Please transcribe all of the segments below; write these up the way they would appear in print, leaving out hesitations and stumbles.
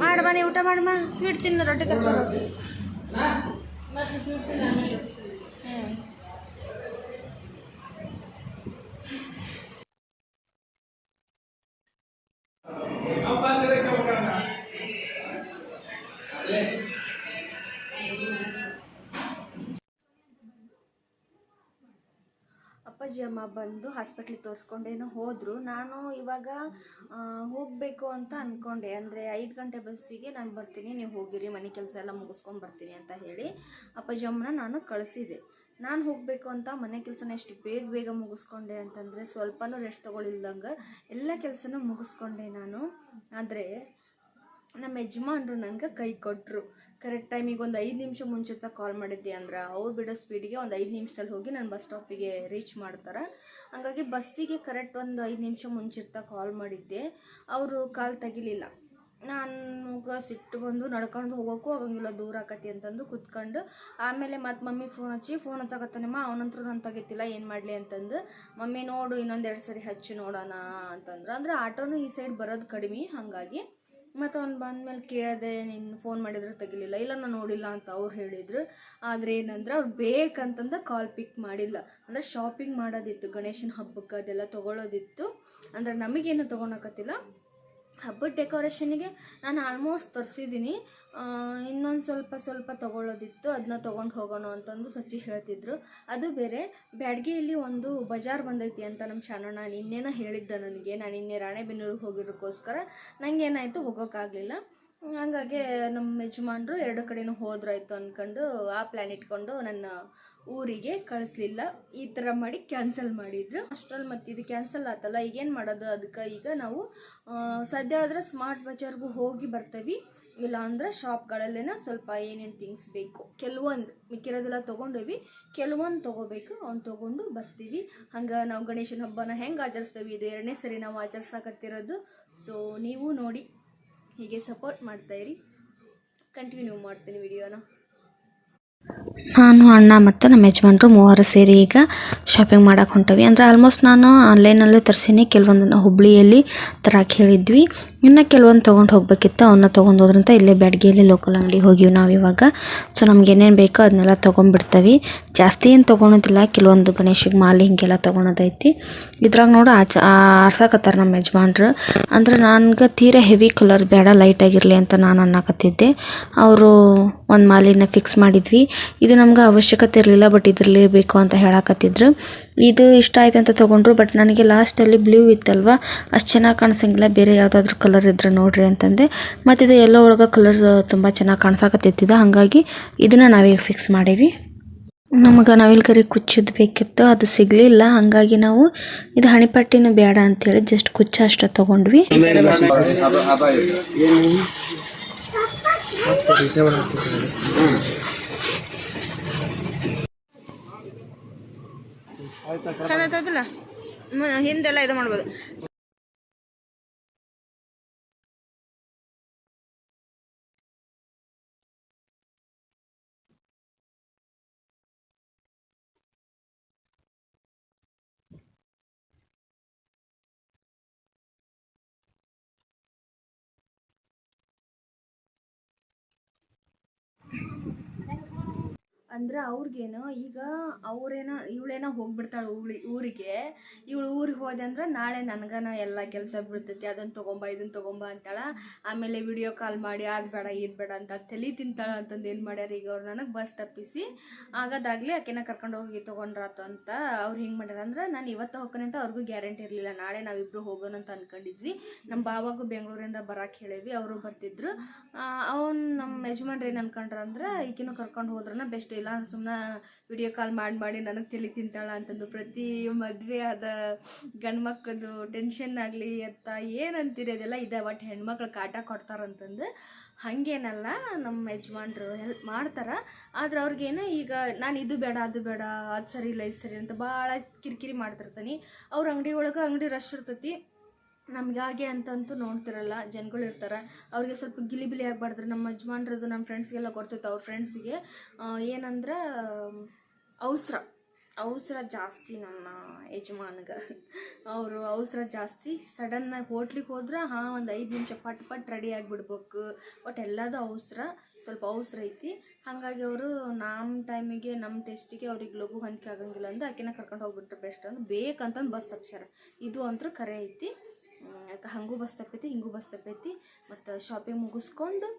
ಮಾಡಮ್ಮ ನೀ ಊಟ ಮಾಡಮ್ಮ ಸ್ವೀಟ್ ತಿನ್ನು ರೊಟ್ಟಿ ತರ್ತಾರ ಸ್ವೀಟ್ ತಿನ್ನು ಅಪ್ಪಾಜಿ ಅಮ್ಮ ಬಂದು ಹಾಸ್ಪಿಟ್ಲಿಗೆ ತೋರಿಸ್ಕೊಂಡೇನೋ ಹೋದರು. ನಾನು ಇವಾಗ ಹೋಗಬೇಕು ಅಂತ ಅಂದ್ಕೊಂಡೆ. ಅಂದರೆ 5 ಗಂಟೆ ಬಸ್ಸಿಗೆ ನಾನು ಬರ್ತೀನಿ, ನೀವು ಹೋಗಿರಿ, ಮನೆ ಕೆಲಸ ಎಲ್ಲ ಮುಗಿಸ್ಕೊಂಡು ಬರ್ತೀನಿ ಅಂತ ಹೇಳಿ ಅಪ್ಪಾಜಿ ಅಮ್ಮನ ನಾನು ಕಳಿಸಿದೆ. ನಾನು ಹೋಗಬೇಕು ಅಂತ ಮನೆ ಕೆಲಸನ ಎಷ್ಟು ಬೇಗ ಮುಗಿಸ್ಕೊಂಡೆ ಅಂತಂದರೆ ಸ್ವಲ್ಪನೂ ರೆಸ್ಟ್ ತೊಗೊಳಿಲ್ದಂಗೆ ಎಲ್ಲ ಕೆಲಸನೂ ಮುಗಿಸ್ಕೊಂಡೆ ನಾನು. ಆದರೆ ನಮ್ಮ ಯಜಮಾನ್ರು ನನಗೆ ಕೈ ಕೊಟ್ಟರು. ಕರೆಕ್ಟ್ ಟೈಮಿಗೆ ಒಂದು 5 ನಿಮಿಷ ಮುಂಚಿತ ಕಾಲ್ ಮಾಡಿದ್ದೆ ಅಂದ್ರೆ ಅವ್ರು ಬಿಡೋ ಸ್ಪೀಡಿಗೆ ಒಂದು 5 ನಿಮಿಷದಲ್ಲಿ ಹೋಗಿ ನಾನು ಬಸ್ ಸ್ಟಾಪಿಗೆ ರೀಚ್ ಮಾಡ್ತಾರೆ. ಹಾಗಾಗಿ ಬಸ್ಸಿಗೆ ಕರೆಕ್ಟ್ ಒಂದು 5 ನಿಮಿಷ ಮುಂಚಿತ ಕಾಲ್ ಮಾಡಿದ್ದೆ. ಅವರು ಕಾಲ್ ತೆಗಿಲಿಲ್ಲ. ನಾನು ಸಿಟ್ಟು ಬಂದು ನಡ್ಕೊಂಡು ಹೋಗೋಕ್ಕೂ ಆಗಂಗಿಲ್ಲ, ದೂರ ಆಕತಿ ಅಂತಂದು ಕೂತ್ಕೊಂಡು ಆಮೇಲೆ ಮತ್ತು ಮಮ್ಮಿಗೆ ಫೋನ್ ಹಚ್ಚಾಕತ್ತಾನಮ್ಮ, ಅವನಂತರೂ ನಾನು ತೆಗಿತಿಲ್ಲ, ಏನು ಮಾಡಲಿ ಅಂತಂದು ಮಮ್ಮಿ ನೋಡು ಇನ್ನೊಂದೆರಡು ಸರಿ ಹಚ್ಚಿ ನೋಡೋಣ ಅಂತಂದ್ರೆ. ಅಂದರೆ ಆಟೋನು ಈ ಸೈಡ್ ಬರೋದು ಕಡಿಮೆ, ಹಾಗಾಗಿ ಮತ್ತು ಅವ್ನು ಬಂದಮೇಲೆ ಕೇಳಿದೆ, ನೀನು ಫೋನ್ ಮಾಡಿದ್ರೆ ತೆಗಿಲಿಲ್ಲ, ಇಲ್ಲ ನಾನು ನೋಡಿಲ್ಲ ಅಂತ ಅವ್ರು ಹೇಳಿದರು. ಆದರೆ ಏನಂದ್ರೆ ಅವ್ರು ಬೇಕಂತಂದು ಕಾಲ್ ಪಿಕ್ ಮಾಡಿಲ್ಲ. ಅಂದರೆ ಶಾಪಿಂಗ್ ಮಾಡೋದಿತ್ತು, ಗಣೇಶನ ಹಬ್ಬಕ್ಕೆ ಅದೆಲ್ಲ ತೊಗೊಳೋದಿತ್ತು. ಅಂದರೆ ನಮಗೇನು ತೊಗೊಳಕತ್ತಿಲ್ಲ, ಹಬ್ಬದ ಡೆಕೋರೇಷನಿಗೆ ನಾನು ಆಲ್ಮೋಸ್ಟ್ ತರಿಸಿದ್ದೀನಿ. ಇನ್ನೊಂದು ಸ್ವಲ್ಪ ತೊಗೊಳೋದಿತ್ತು, ಅದನ್ನ ತೊಗೊಂಡು ಹೋಗೋಣ ಅಂತಂದು ಸಚ್ಚಿ ಹೇಳ್ತಿದ್ರು. ಅದು ಬೇರೆ ಬ್ಯಾಡಗಿಯಲ್ಲಿ ಒಂದು ಬಜಾರ್ ಬಂದೈತಿ ಅಂತ ನಮ್ಮ ಶಾನಣ್ಣ ನಿನ್ನೆನ ಹೇಳಿದ್ದ ನನಗೆ. ನಾನು ನಿನ್ನೆ ರಾಣೆಬೆನ್ನೂರಿಗೆ ಹೋಗಿರೋಕ್ಕೋಸ್ಕರ ನನಗೇನಾಯಿತು ಹೋಗೋಕ್ಕಾಗಲಿಲ್ಲ. ಹಾಗಾಗಿ ನಮ್ಮ ಯಜಮಾನ್ರು 2 ಕಡೆನೂ ಹೋದ್ರಾಯ್ತು ಅಂದ್ಕೊಂಡು ಆ ಪ್ಲ್ಯಾನ್ ಇಟ್ಕೊಂಡು ನನ್ನ ಊರಿಗೆ ಕಳಿಸ್ಲಿಲ್ಲ. ಈ ಥರ ಮಾಡಿ ಕ್ಯಾನ್ಸಲ್ ಮಾಡಿದ್ರು. ಅಷ್ಟರಲ್ಲಿ ಮತ್ತು ಇದು ಕ್ಯಾನ್ಸಲ್ ಆತಲ್ಲ, ಈಗೇನು ಮಾಡೋದು? ಅದಕ್ಕೆ ಈಗ ನಾವು ಸದ್ಯ ಆದರೆ ಸ್ಮಾರ್ಟ್ ಬಜಾರ್ಗೂ ಹೋಗಿ ಬರ್ತೀವಿ, ಇಲ್ಲ ಅಂದ್ರೆ ಶಾಪ್ಗಳಲ್ಲೇನ ಸ್ವಲ್ಪ ಏನೇನು ಥಿಂಗ್ಸ್ ಬೇಕು ಕೆಲವೊಂದು ಮಿಕ್ಕಿರೋದೆಲ್ಲ ತೊಗೊಂಡೇವಿ, ಕೆಲವೊಂದು ತೊಗೋಬೇಕು, ಅವ್ನು ತೊಗೊಂಡು ಬರ್ತೀವಿ. ಹಂಗೆ ನಾವು ಗಣೇಶನ ಹಬ್ಬನ ಹೆಂಗೆ ಆಚರಿಸ್ತೀವಿ, ಇದು 2ನೇ ಸರಿ ನಾವು ಆಚರಿಸಾಕತ್ತಿರೋದು. ಸೊ ನೀವು ನೋಡಿ ಹೀಗೆ ಸಪೋರ್ಟ್ ಮಾಡ್ತಾಯಿರಿ, ಕಂಟಿನ್ಯೂ ಮಾಡ್ತೀನಿ ವಿಡಿಯೋನ. ನಾನು ಅಣ್ಣ ಮತ್ತು ನಮ್ಮ ಯಜಮಾನ್ರು 3 ಸೇರಿ ಈಗ ಶಾಪಿಂಗ್ ಮಾಡೋಕೆ ಹೊಂಟವಿ. ಅಂದರೆ ಆಲ್ಮೋಸ್ಟ್ ನಾನು ಆನ್ಲೈನಲ್ಲೇ ತರಿಸೀನಿ, ಕೆಲವೊಂದನ್ನು ಹುಬ್ಳಿಯಲ್ಲಿ ತರಕ್ಕೆ ಹೇಳಿದ್ವಿ, ಇನ್ನು ಕೆಲವೊಂದು ತೊಗೊಂಡು ಹೋಗ್ಬೇಕಿತ್ತು, ಅವನ್ನ ತೊಗೊಂಡು ಹೋದ್ರಂತ ಇಲ್ಲೇ ಬ್ಯಾಡಗಿಯಲ್ಲಿ ಲೋಕಲ್ ಅಂಗಡಿಗೆ ಹೋಗಿವಿ ನಾವು ಇವಾಗ. ಸೊ ನಮ್ಗೆ ಏನೇನು ಬೇಕೋ ಅದನ್ನೆಲ್ಲ ತೊಗೊಂಡ್ಬಿಡ್ತೀವಿ. ಜಾಸ್ತಿ ಏನು ತೊಗೊಳೋದಿಲ್ಲ, ಕೆಲವೊಂದು ಗಣೇಶಿಗೆ ಮಾಲೆ ಹಿಂಗೆಲ್ಲ ತೊಗೊಳೋದೈತಿ. ಇದ್ರಾಗ ನೋಡು ಆರ್ಸಾಕತ್ತಾರೆ ನಮ್ಮ ಯಜಮಾನ್ರು. ಅಂದ್ರೆ ನನಗೆ ತೀರಾ ಹೆವಿ ಕಲರ್ ಬೇಡ, ಲೈಟ್ ಆಗಿರಲಿ ಅಂತ ನಾನು ಅನ್ನಕತ್ತಿದ್ದೆ. ಅವರು ಒಂದು ಮಾಲಿನ ಫಿಕ್ಸ್ ಮಾಡಿದ್ವಿ. ಇದು ನಮ್ಗೆ ಅವಶ್ಯಕತೆ ಇರಲಿಲ್ಲ, ಬಟ್ ಇದರಲ್ಲಿ ಬೇಕು ಅಂತ ಹೇಳಕತ್ತಿದ್ರು. ಇದು ಇಷ್ಟ ಆಯ್ತು ಅಂತ ತೊಗೊಂಡ್ರು. ಬಟ್ ನನಗೆ ಲಾಸ್ಟಲ್ಲಿ ಬ್ಲೂ ಇತ್ತಲ್ವ, ಅಷ್ಟು ಚೆನ್ನಾಗಿ ಕಾಣಿಸಂಗಿಲ್ಲ, ಬೇರೆ ಯಾವುದಾದ್ರೂ ಕಲರ್ ಇದ್ರೆ ನೋಡ್ರಿ ಅಂತಂದೆ. ಮತ್ತು ಇದು ಎಲ್ಲೋ ಒಳಗೆ ಕಲರ್ ತುಂಬ ಚೆನ್ನಾಗಿ ಕಾಣಿಸಾಕತ್ತಿದ್ದ, ಹಾಗಾಗಿ ಇದನ್ನು ನಾವೀಗ ಫಿಕ್ಸ್ ಮಾಡೀವಿ. ನಮಗೆ ನವಿಲ್ಗರಿ ಕುಚ್ಚದು ಬೇಕಿತ್ತು, ಅದು ಸಿಗಲಿಲ್ಲ. ಹಾಗಾಗಿ ನಾವು ಇದು ಹಣಿಪಟ್ಟಿನೂ ಬೇಡ ಅಂಥೇಳಿ ಜಸ್ಟ್ ಕುಚ್ಚ ಅಷ್ಟು ತೊಗೊಂಡ್ವಿ. ಚೆನ್ನಾಗಿಲ್ಲ ಹಿಂದೆಲ್ಲ ಇದು ಮಾಡ್ಬೋದು. ಅಂದ್ರೆ ಅವ್ರಿಗೇನು ಈಗ ಇವಳೇನೋ ಹೋಗ್ಬಿಡ್ತಾಳೆ ಊರಿಗೆ. ಇವಳು ಊರಿಗೆ ಹೋದೆ ಅಂದ್ರೆ ನಾಳೆ ನನಗನ ಎಲ್ಲ ಕೆಲಸ ಬೀಳ್ತೈತಿ, ಅದನ್ನು ತೊಗೊಂಬ ಇದನ್ನು ತೊಗೊಂಬ ಅಂತಾಳ. ಆಮೇಲೆ ವಿಡಿಯೋ ಕಾಲ್ ಮಾಡಿ ಅದು ಬೇಡ ಇದು ಬೇಡ ಅಂತ ತಲೆ ತಿಂತಾಳ ಅಂತಂದು ಏನು ಮಾಡ್ಯಾರ ಈಗ ಅವ್ರು ನನಗೆ ಬಸ್ ತಪ್ಪಿಸಿ ಆಗೋದಾಗಲಿ ಆಕೆನ ಕರ್ಕೊಂಡು ಹೋಗಿ ತೊಗೊಂಡ್ರಾತು ಅಂತ ಅವ್ರು ಹಿಂಗೆ ಮಾಡ್ಯಾರ. ಅಂದ್ರೆ ನಾನು ಇವತ್ತು ಹೋಗ್ತೀನಿ ಅಂತ ಅವ್ರಿಗೂ ಗ್ಯಾರಂಟಿ ಇರಲಿಲ್ಲ, ನಾಳೆ ನಾವಿಬ್ಬರು ಹೋಗೋಣ ಅಂತ ಅಂದ್ಕೊಂಡಿದ್ವಿ. ನಮ್ಮ ಬಾವಾಗೂ ಬೆಂಗಳೂರಿಂದ ಬರೋಕೆ ಹೇಳೇವಿ, ಅವರು ಬರ್ತಿದ್ರು. ನಮ್ಮ ಯಜಮಾನ್ರು ಏನು ಅನ್ಕೊಂಡ್ರ ಅಂದ್ರೆ ಈಕಿನೂ ಕರ್ಕೊಂಡು ಹೋದ್ರನ ಬೆಸ್ಟ್, ಇಲ್ಲ ಸುಮ್ಮನೆ ವಿಡಿಯೋ ಕಾಲ್ ಮಾಡಿ ನನಗೆ ತಲೆ ತಿಂತಾಳ ಅಂತಂದು. ಪ್ರತಿ ಮದುವೆ ಆದ ಗಂಡು ಮಕ್ಕಳದು ಟೆನ್ಷನ್ ಆಗಲಿ ಅಂತ ಏನಂತೀರಿ ಅದೆಲ್ಲ ಇದೆ, ಒಟ್ಟು ಹೆಣ್ಮಕ್ಳು ಕಾಟ ಕೊಡ್ತಾರಂತಂದು. ಹಾಗೇನಲ್ಲ, ನಮ್ಮ ಯಜಮಾನ್ರು ಹೆಲ್ಪ್ ಮಾಡ್ತಾರೆ. ಆದ್ರೆ ಅವ್ರಿಗೇನು ಈಗ ನಾನು ಇದು ಬೇಡ ಅದು ಬೇಡ, ಅದು ಸರಿ ಇಲ್ಲ ಇದು ಸರಿ ಅಂತ ಭಾಳ ಕಿರಿಕಿರಿ ಮಾಡ್ತಿರ್ತಾನೆ. ಅವ್ರ ಅಂಗಡಿ ಒಳಗೆ ಅಂಗಡಿ ರಶ್ ಇರ್ತೈತಿ, ನಮಗಾಗೆ ಅಂತಂತೂ ನೋಡ್ತಿರಲ್ಲ, ಜನಗಳು ಇರ್ತಾರೆ, ಅವ್ರಿಗೆ ಸ್ವಲ್ಪ ಗಿಲಿಬಿಲಿ ಆಗಬಾರ್ದು. ನಮ್ಮ ಯಜಮಾನ್ರದ್ದು ನಮ್ಮ ಫ್ರೆಂಡ್ಸ್ಗೆಲ್ಲ ಕೊಡ್ತೈತೆ, ಅವ್ರ ಫ್ರೆಂಡ್ಸಿಗೆ ಏನಂದ್ರೆ ಅವಸರ ಜಾಸ್ತಿ ನನ್ನ ಯಜಮಾನ್ಗೆ. ಅವರು ಅವಸರ ಜಾಸ್ತಿ. ಸಡನ್ನಾಗಿ ಹೋಟ್ಲಿಗೆ ಹೋದ್ರೆ ಒಂದು 5 ನಿಮಿಷ ಪಟ್ ರೆಡಿ ಆಗಿಬಿಡ್ಬೇಕು. ಬಟ್ ಎಲ್ಲದೂ ಸ್ವಲ್ಪ ಅವಸರ ಐತಿ. ಹಾಗಾಗಿ ಅವರು ನಮ್ಮ ಟೈಮಿಗೆ ನಮ್ಮ ಟೇಸ್ಟಿಗೆ ಅವ್ರಿಗೆ ಲಘು ಹೊಂದಿಕೆ ಆಗಂಗಿಲ್ಲ ಅಂದ್ರೆ ಆಕಿನ ಕರ್ಕೊಂಡು ಹೋಗ್ಬಿಟ್ರೆ ಬೆಸ್ಟ್ ಅಂದ್ರೆ ಬೇಕಂತಂದು ಬಸ್ ತಪ್ಸ್ಯಾರ. ಇದು ಅಂತೂ ಕರೆ ಐತಿ. ಹಂಗೂ ಬಸ್ ತಪ್ಪೈತಿ, ಹಿಂಗೂ ಬಸ್ ತಪ್ಪೈತಿ. ಮತ್ತು ಶಾಪಿಂಗ್ ಮುಗಿಸ್ಕೊಂಡು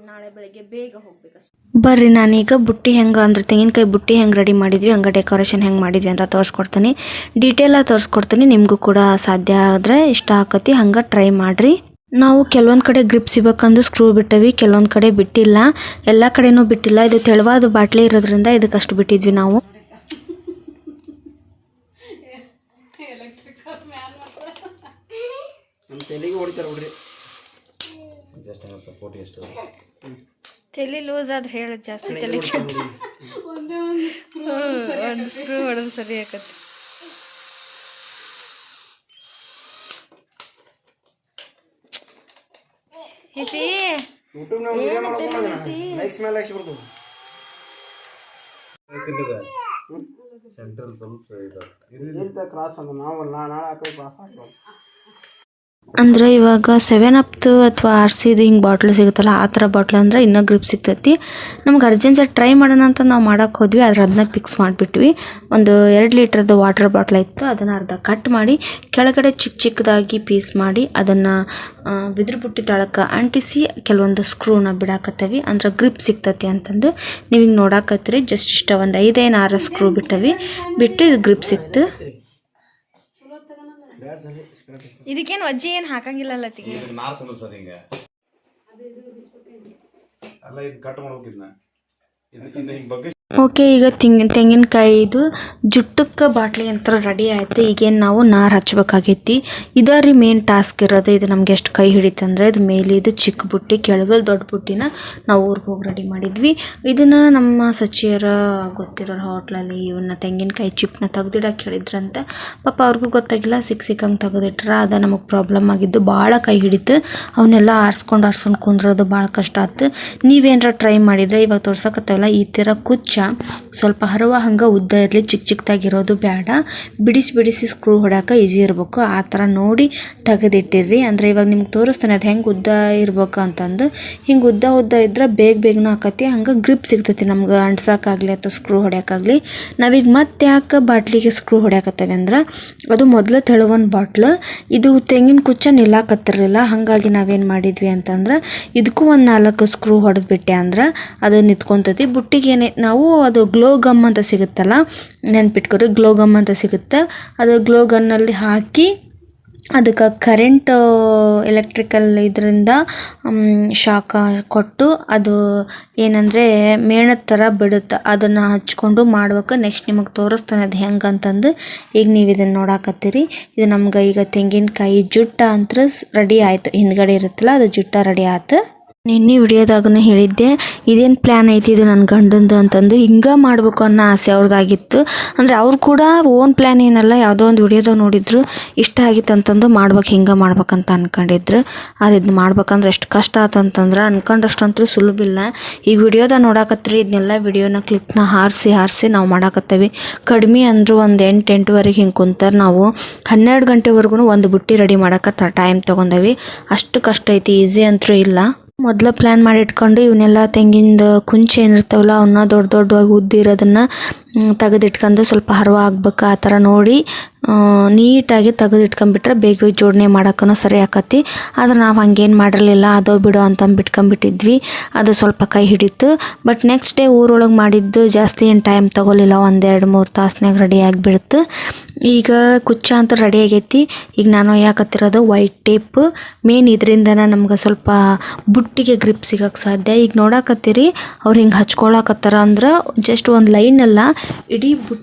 ನಾಳೆ ಬೆಳಗ್ಗೆ ಬೇಗ ಹೋಗ್ಬೇಕಷ್ಟೆ. ಬರ್ರಿ ನಾನೀಗ ಬುಟ್ಟಿ ಹೆಂಗೆ ಅಂದ್ರೆ ತೆಂಗಿನಕಾಯಿ ಬುಟ್ಟಿ ಹೆಂಗೆ ರೆಡಿ ಮಾಡಿದ್ವಿ, ಹಂಗೆ ಡೆಕೋರೇಷನ್ ಹೆಂಗೆ ಮಾಡಿದ್ವಿ ಅಂತ ತೋರಿಸ್ಕೊಡ್ತೀನಿ. ಡೀಟೇಲಾಗಿ ತೋರಿಸ್ಕೊಡ್ತೀನಿ. ನಿಮಗೂ ಕೂಡ ಸಾಧ್ಯ ಆದರೆ ಇಷ್ಟ ಆಕತಿ, ಹಂಗೆ ಟ್ರೈ ಮಾಡಿರಿ. ನಾವು ಕೆಲವೊಂದು ಕಡೆ ಗ್ರಿಪ್ ಸಿಗಬೇಕಂದು ಸ್ಕ್ರೂ ಬಿಟ್ಟವಿ, ಕೆಲವೊಂದು ಕಡೆ ಬಿಟ್ಟಿಲ್ಲ. ಎಲ್ಲ ಕಡೆನೂ ಬಿಟ್ಟಿಲ್ಲ. ಇದು ತೆಳುವಾದ ಬಾಟ್ಲಿ ಇರೋದ್ರಿಂದ ಇದಕ್ಕಷ್ಟು ಬಿಟ್ಟಿದ್ವಿ ನಾವು. ತಲೆ ಲೂಸ್ ಆದ್ರೆ ಹೇಳೋದು ಜಾಸ್ತಿ ತಲೆ ಒಂದು ಸ್ಕ್ರೂ ಹೊಡೆದು ಸರಿ ಆಕತಿ. ಅಂದ್ರೆ ಇವಾಗ 7up ಅಥವಾ RCದು ಹಿಂಗೆ ಬಾಟ್ಲ್ ಸಿಗುತ್ತಲ್ಲ, ಆ ಥರ ಬಾಟ್ಲ್ ಅಂದ್ರೆ ಇನ್ನೂ ಗ್ರಿಪ್ ಸಿಗ್ತೈತಿ. ನಮ್ಗೆ ಅರ್ಜೆನ್ಸಾಗಿ ಟ್ರೈ ಮಾಡೋಣ ಅಂತ ನಾವು ಮಾಡೋಕೆ ಹೋದ್ವಿ, ಆದ್ರೆ ಅದನ್ನ ಫಿಕ್ಸ್ ಮಾಡಿಬಿಟ್ವಿ. ಒಂದು 2 ಲೀಟ್ರದ್ದು ವಾಟರ್ ಬಾಟ್ಲ್ ಇತ್ತು, ಅದನ್ನು ಅರ್ಧ ಕಟ್ ಮಾಡಿ ಕೆಳಗಡೆ ಚಿಕ್ಕದಾಗಿ ಪೀಸ್ ಮಾಡಿ ಅದನ್ನು ಬಿದ್ರ ಬುಟ್ಟಿ ತಳಕ್ಕೆ ಅಂಟಿಸಿ ಕೆಲವೊಂದು ಸ್ಕ್ರೂನ ಬಿಡಾಕತ್ತವಿ. ಅಂದ್ರೆ ಗ್ರಿಪ್ ಸಿಗ್ತೈತಿ ಅಂತಂದು ನೀವು ಹಿಂಗೆ ನೋಡಾಕತ್ತೀರಿ. ಜಸ್ಟ್ ಇಷ್ಟ ಒಂದು 5-6 ಸ್ಕ್ರೂ ಬಿಟ್ಟು ಇದು ಗ್ರಿಪ್ ಸಿಕ್ತು. ಇದಕ್ಕೇನು ಅಜ್ಜಿ ಏನು ಹಾಕಂಗಿಲ್ಲ ತಿಗೆ ಓಕೆ, ಈಗ ತೆಂಗಿನಕಾಯಿದು ಜುಟ್ಟಕ್ಕೆ ಬಾಟ್ಲಿ ಅಂತ ರೆಡಿ ಆಯ್ತು. ಈಗೇನು ನಾವು ನಾರು ಹಚ್ಬೇಕಾಗೈತಿ. ಇದೇ ರೀ ಮೇನ್ ಟಾಸ್ಕ್ ಇರೋದು. ಇದು ನಮ್ಗೆ ಎಷ್ಟು ಕೈ ಹಿಡಿತಂದ್ರೆ ಇದು ಮೇಲೆ ಇದು ಚಿಕ್ಕ ಬುಟ್ಟಿ, ಕೆಳಗಡೆ ದೊಡ್ಡ ಬುಟ್ಟಿನ ನಾವು ಊರಿಗೆ ಹೋಗಿ ರೆಡಿ ಮಾಡಿದ್ವಿ. ಇದನ್ನು ನಮ್ಮ ಸಚಿಯರ ಗೊತ್ತಿರೋ ಹೋಟ್ಲಲ್ಲಿ ಇವನ್ನ ತೆಂಗಿನಕಾಯಿ ಚಿಪ್ನ ತೆಗ್ದಿಡಕ್ಕೆ ಹೇಳಿದ್ರಂತ. ಪಾಪ ಅವ್ರಿಗೂ ಗೊತ್ತಾಗಿಲ್ಲ, ಸಿಕ್ಕಂಗೆ ತೆಗೆದಿಟ್ರ. ಅದು ನಮಗೆ ಪ್ರಾಬ್ಲಮ್ ಆಗಿದ್ದು, ಭಾಳ ಕೈ ಹಿಡಿತು. ಅವನ್ನೆಲ್ಲ ಆರಿಸ್ಕೊಂಡು ಕುಂದ್ರೋದು ಭಾಳ ಕಷ್ಟ ಆಯ್ತು. ನೀವೇನಾರ ಟ್ರೈ ಮಾಡಿದರೆ ಇವಾಗ ತೋರ್ಸಕತ್ತವಲ್ಲ ಈ ಥರ ಕುಚ್ಚ ಸ್ವಲ್ಪ ಹರವ ಹಂಗೆ ಉದ್ದ ಇರಲಿ, ಚಿಕ್ಕದಾಗಿರೋದು ಬೇಡ. ಬಿಡಿಸಿ ಸ್ಕ್ರೂ ಹೊಡ್ಯಾಕ ಈಸಿ ಇರಬೇಕು. ಆ ಥರ ನೋಡಿ ತೆಗೆದಿಟ್ಟಿರ್ರಿ. ಅಂದರೆ ಇವಾಗ ನಿಮ್ಗೆ ತೋರಿಸ್ತಾನೆ ಅದು ಹೆಂಗೆ ಉದ್ದ ಇರ್ಬೇಕು ಅಂತಂದು. ಹಿಂಗೆ ಉದ್ದ ಇದ್ರೆ ಬೇಗನೂ ಆಕತಿ, ಹಂಗೆ ಗ್ರಿಪ್ ಸಿಗ್ತೈತಿ ನಮ್ಗೆ ಅಂಟ್ಸೋಕ್ಕಾಗಲಿ ಅಥವಾ ಸ್ಕ್ರೂ ಹೊಡ್ಯೋಕ್ಕಾಗಲಿ. ನಾವೀಗ ಮತ್ತೆ ಯಾಕೆ ಬಾಟ್ಲಿಗೆ ಸ್ಕ್ರೂ ಹೊಡ್ಯಾಕತ್ತೇವೆ ಅಂದ್ರೆ ಅದು ಮೊದಲು ತೆಳುವನ್ ಬಾಟ್ಲು, ಇದು ತೆಂಗಿನ ಕುಚ್ಚ ನಿಲ್ಲಾಕತ್ತಿರಲಿಲ್ಲ. ಹಾಗಾಗಿ ನಾವೇನು ಮಾಡಿದ್ವಿ ಅಂತಂದ್ರೆ ಇದಕ್ಕೂ ಒಂದು 4 ಸ್ಕ್ರೂ ಹೊಡೆದ್ಬಿಟ್ಟೆ ಅಂದ್ರೆ ಅದು ನಿಂತ್ಕೊತೈತಿ. ಬುಟ್ಟಿಗೆ ನಾವು ಅದು ಗ್ಲೋ ಗಮ್ ಅಂತ ಸಿಗುತ್ತಲ್ಲ, ನೆನ್ಪಿಟ್ಕೊರಿ, ಗ್ಲೋ ಗಮ್ ಅಂತ ಸಿಗುತ್ತೆ. ಅದು ಗ್ಲೋ ಗನ್ನಲ್ಲಿ ಹಾಕಿ ಅದಕ್ಕೆ ಕರೆಂಟ್ ಎಲೆಕ್ಟ್ರಿಕಲ್ ಇದರಿಂದ ಶಾಖ ಕೊಟ್ಟು ಅದು ಏನಂದರೆ ಮೇಣದ ಥರ ಬಿಡುತ್ತೆ. ಅದನ್ನು ಹಚ್ಕೊಂಡು ಮಾಡ್ಬೇಕು. ನೆಕ್ಸ್ಟ್ ನಿಮಗೆ ತೋರಿಸ್ತಾನೆ ಅದು ಹೆಂಗೆ ಅಂತಂದು. ಈಗ ನೀವು ಇದನ್ನು ನೋಡಾಕತ್ತೀರಿ. ಇದು ನಮ್ಗೆ ಈಗ ತೆಂಗಿನಕಾಯಿ ಜುಟ್ಟ ಅಂತ ರೆಡಿ ಆಯಿತು. ಹಿಂದ್ಗಡೆ ಇರುತ್ತಲ್ಲ ಅದು ಜುಟ್ಟ ರೆಡಿ ಆಯ್ತು. ನಿನ್ನೆ ವಿಡಿಯೋದಾಗೂ ಹೇಳಿದ್ದೆ ಇದೇನು ಪ್ಲ್ಯಾನ್ ಐತಿ ಇದು ನನ್ನ ಗಂಡಂದು ಅಂತಂದು. ಹಿಂಗೆ ಮಾಡಬೇಕು ಅನ್ನೋ ಆಸೆ ಅವ್ರದ್ದಾಗಿತ್ತು. ಅಂದರೆ ಅವ್ರು ಕೂಡ ಓನ್ ಪ್ಲ್ಯಾನ್ ಏನಲ್ಲ, ಯಾವುದೋ ಒಂದು ವಿಡಿಯೋದಾಗ ನೋಡಿದ್ರು, ಇಷ್ಟ ಆಗಿತ್ತು ಅಂತಂದು ಹಿಂಗೆ ಮಾಡ್ಬೇಕಂತ ಅನ್ಕೊಂಡಿದ್ರು. ಆದ್ರೆ ಇದು ಮಾಡ್ಬೇಕಂದ್ರೆ ಎಷ್ಟು ಕಷ್ಟ ಆತಂತಂದ್ರೆ ಅನ್ಕೊಂಡಷ್ಟಂತೂ ಸುಲಭಿಲ್ಲ. ಈಗ ವಿಡಿಯೋದಾಗ ನೋಡಾಕತ್ರಿ ಇದನ್ನೆಲ್ಲ ವಿಡಿಯೋನ ಕ್ಲಿಪ್ನ ಹಾರಿಸಿ ನಾವು ಮಾಡಾಕತ್ತೇವೆ. ಕಡಿಮೆ ಅಂದರೂ ಒಂದು 8-8ವರೆಗೆ ಹಿಂಗೆ ಕುಂತಾರೆ. ನಾವು 12 ಗಂಟೆವರೆಗೂ ಒಂದು ಬುಟ್ಟಿ ರೆಡಿ ಮಾಡೋಕೆ ಟೈಮ್ ತೊಗೊಂಡೇವಿ. ಅಷ್ಟು ಕಷ್ಟ ಐತಿ, ಈಸಿ ಅಂತೂ ಇಲ್ಲ. ಮೊದಲು ಪ್ಲ್ಯಾನ್ ಮಾಡಿ ಇಟ್ಕೊಂಡು ಇವನ್ನೆಲ್ಲ ತೆಂಗಿನ ಕುಂಚೆ ಏನಿರ್ತಾವಲ್ಲ ಅವನ್ನ ದೊಡ್ಡವಾಗಿ ಉದ್ದಿರೋದನ್ನು ತೆಗೆದಿಟ್ಕೊಂಡು ಸ್ವಲ್ಪ ಹರವ ಆಗ್ಬೇಕು. ಆ ಥರ ನೋಡಿ ನೀಟಾಗಿ ತೆಗೆದಿಟ್ಕೊಂಡ್ಬಿಟ್ರೆ ಬೇಗ ಜೋಡಣೆ ಮಾಡೋಕ್ಕೂ ಸರಿ ಆಕತಿ. ಆದರೆ ನಾವು ಹಂಗೇನು ಮಾಡಿರಲಿಲ್ಲ, ಅದೋ ಬಿಡೋ ಅಂತ ಬಿಟ್ಕೊಂಡ್ಬಿಟ್ಟಿದ್ವಿ. ಅದು ಸ್ವಲ್ಪ ಕೈ ಹಿಡಿತು. ಬಟ್ ನೆಕ್ಸ್ಟ್ ಡೇ ಊರೊಳಗೆ ಮಾಡಿದ್ದು ಜಾಸ್ತಿ ಏನು ಟೈಮ್ ತೊಗೊಲಿಲ್ಲ, 1-2-3 ತಾಸ್ನಾಗ ರೆಡಿ ಆಗಿಬಿಡ್ತು. ಈಗ ಕುಚ್ಚ ಅಂತ ರೆಡಿ ಆಗೈತಿ. ಈಗ ನಾನು ಯಾಕತ್ತಿರೋದು ವೈಟ್ ಟೇಪ್. ಮೇನ್ ಇದರಿಂದನೇ ನಮ್ಗೆ ಸ್ವಲ್ಪ ಬುಟ್ಟಿಗೆ ಗ್ರಿಪ್ ಸಿಗೋಕ್ಕೆ ಸಾಧ್ಯ. ಈಗ ನೋಡಾಕತ್ತೀರಿ ಅವ್ರು ಹಿಂಗೆ ಹಚ್ಕೊಳಕತ್ತಾರ ಅಂದ್ರೆ ಜಸ್ಟ್ ಒಂದು ಲೈನಲ್ಲ, ಇಡೀ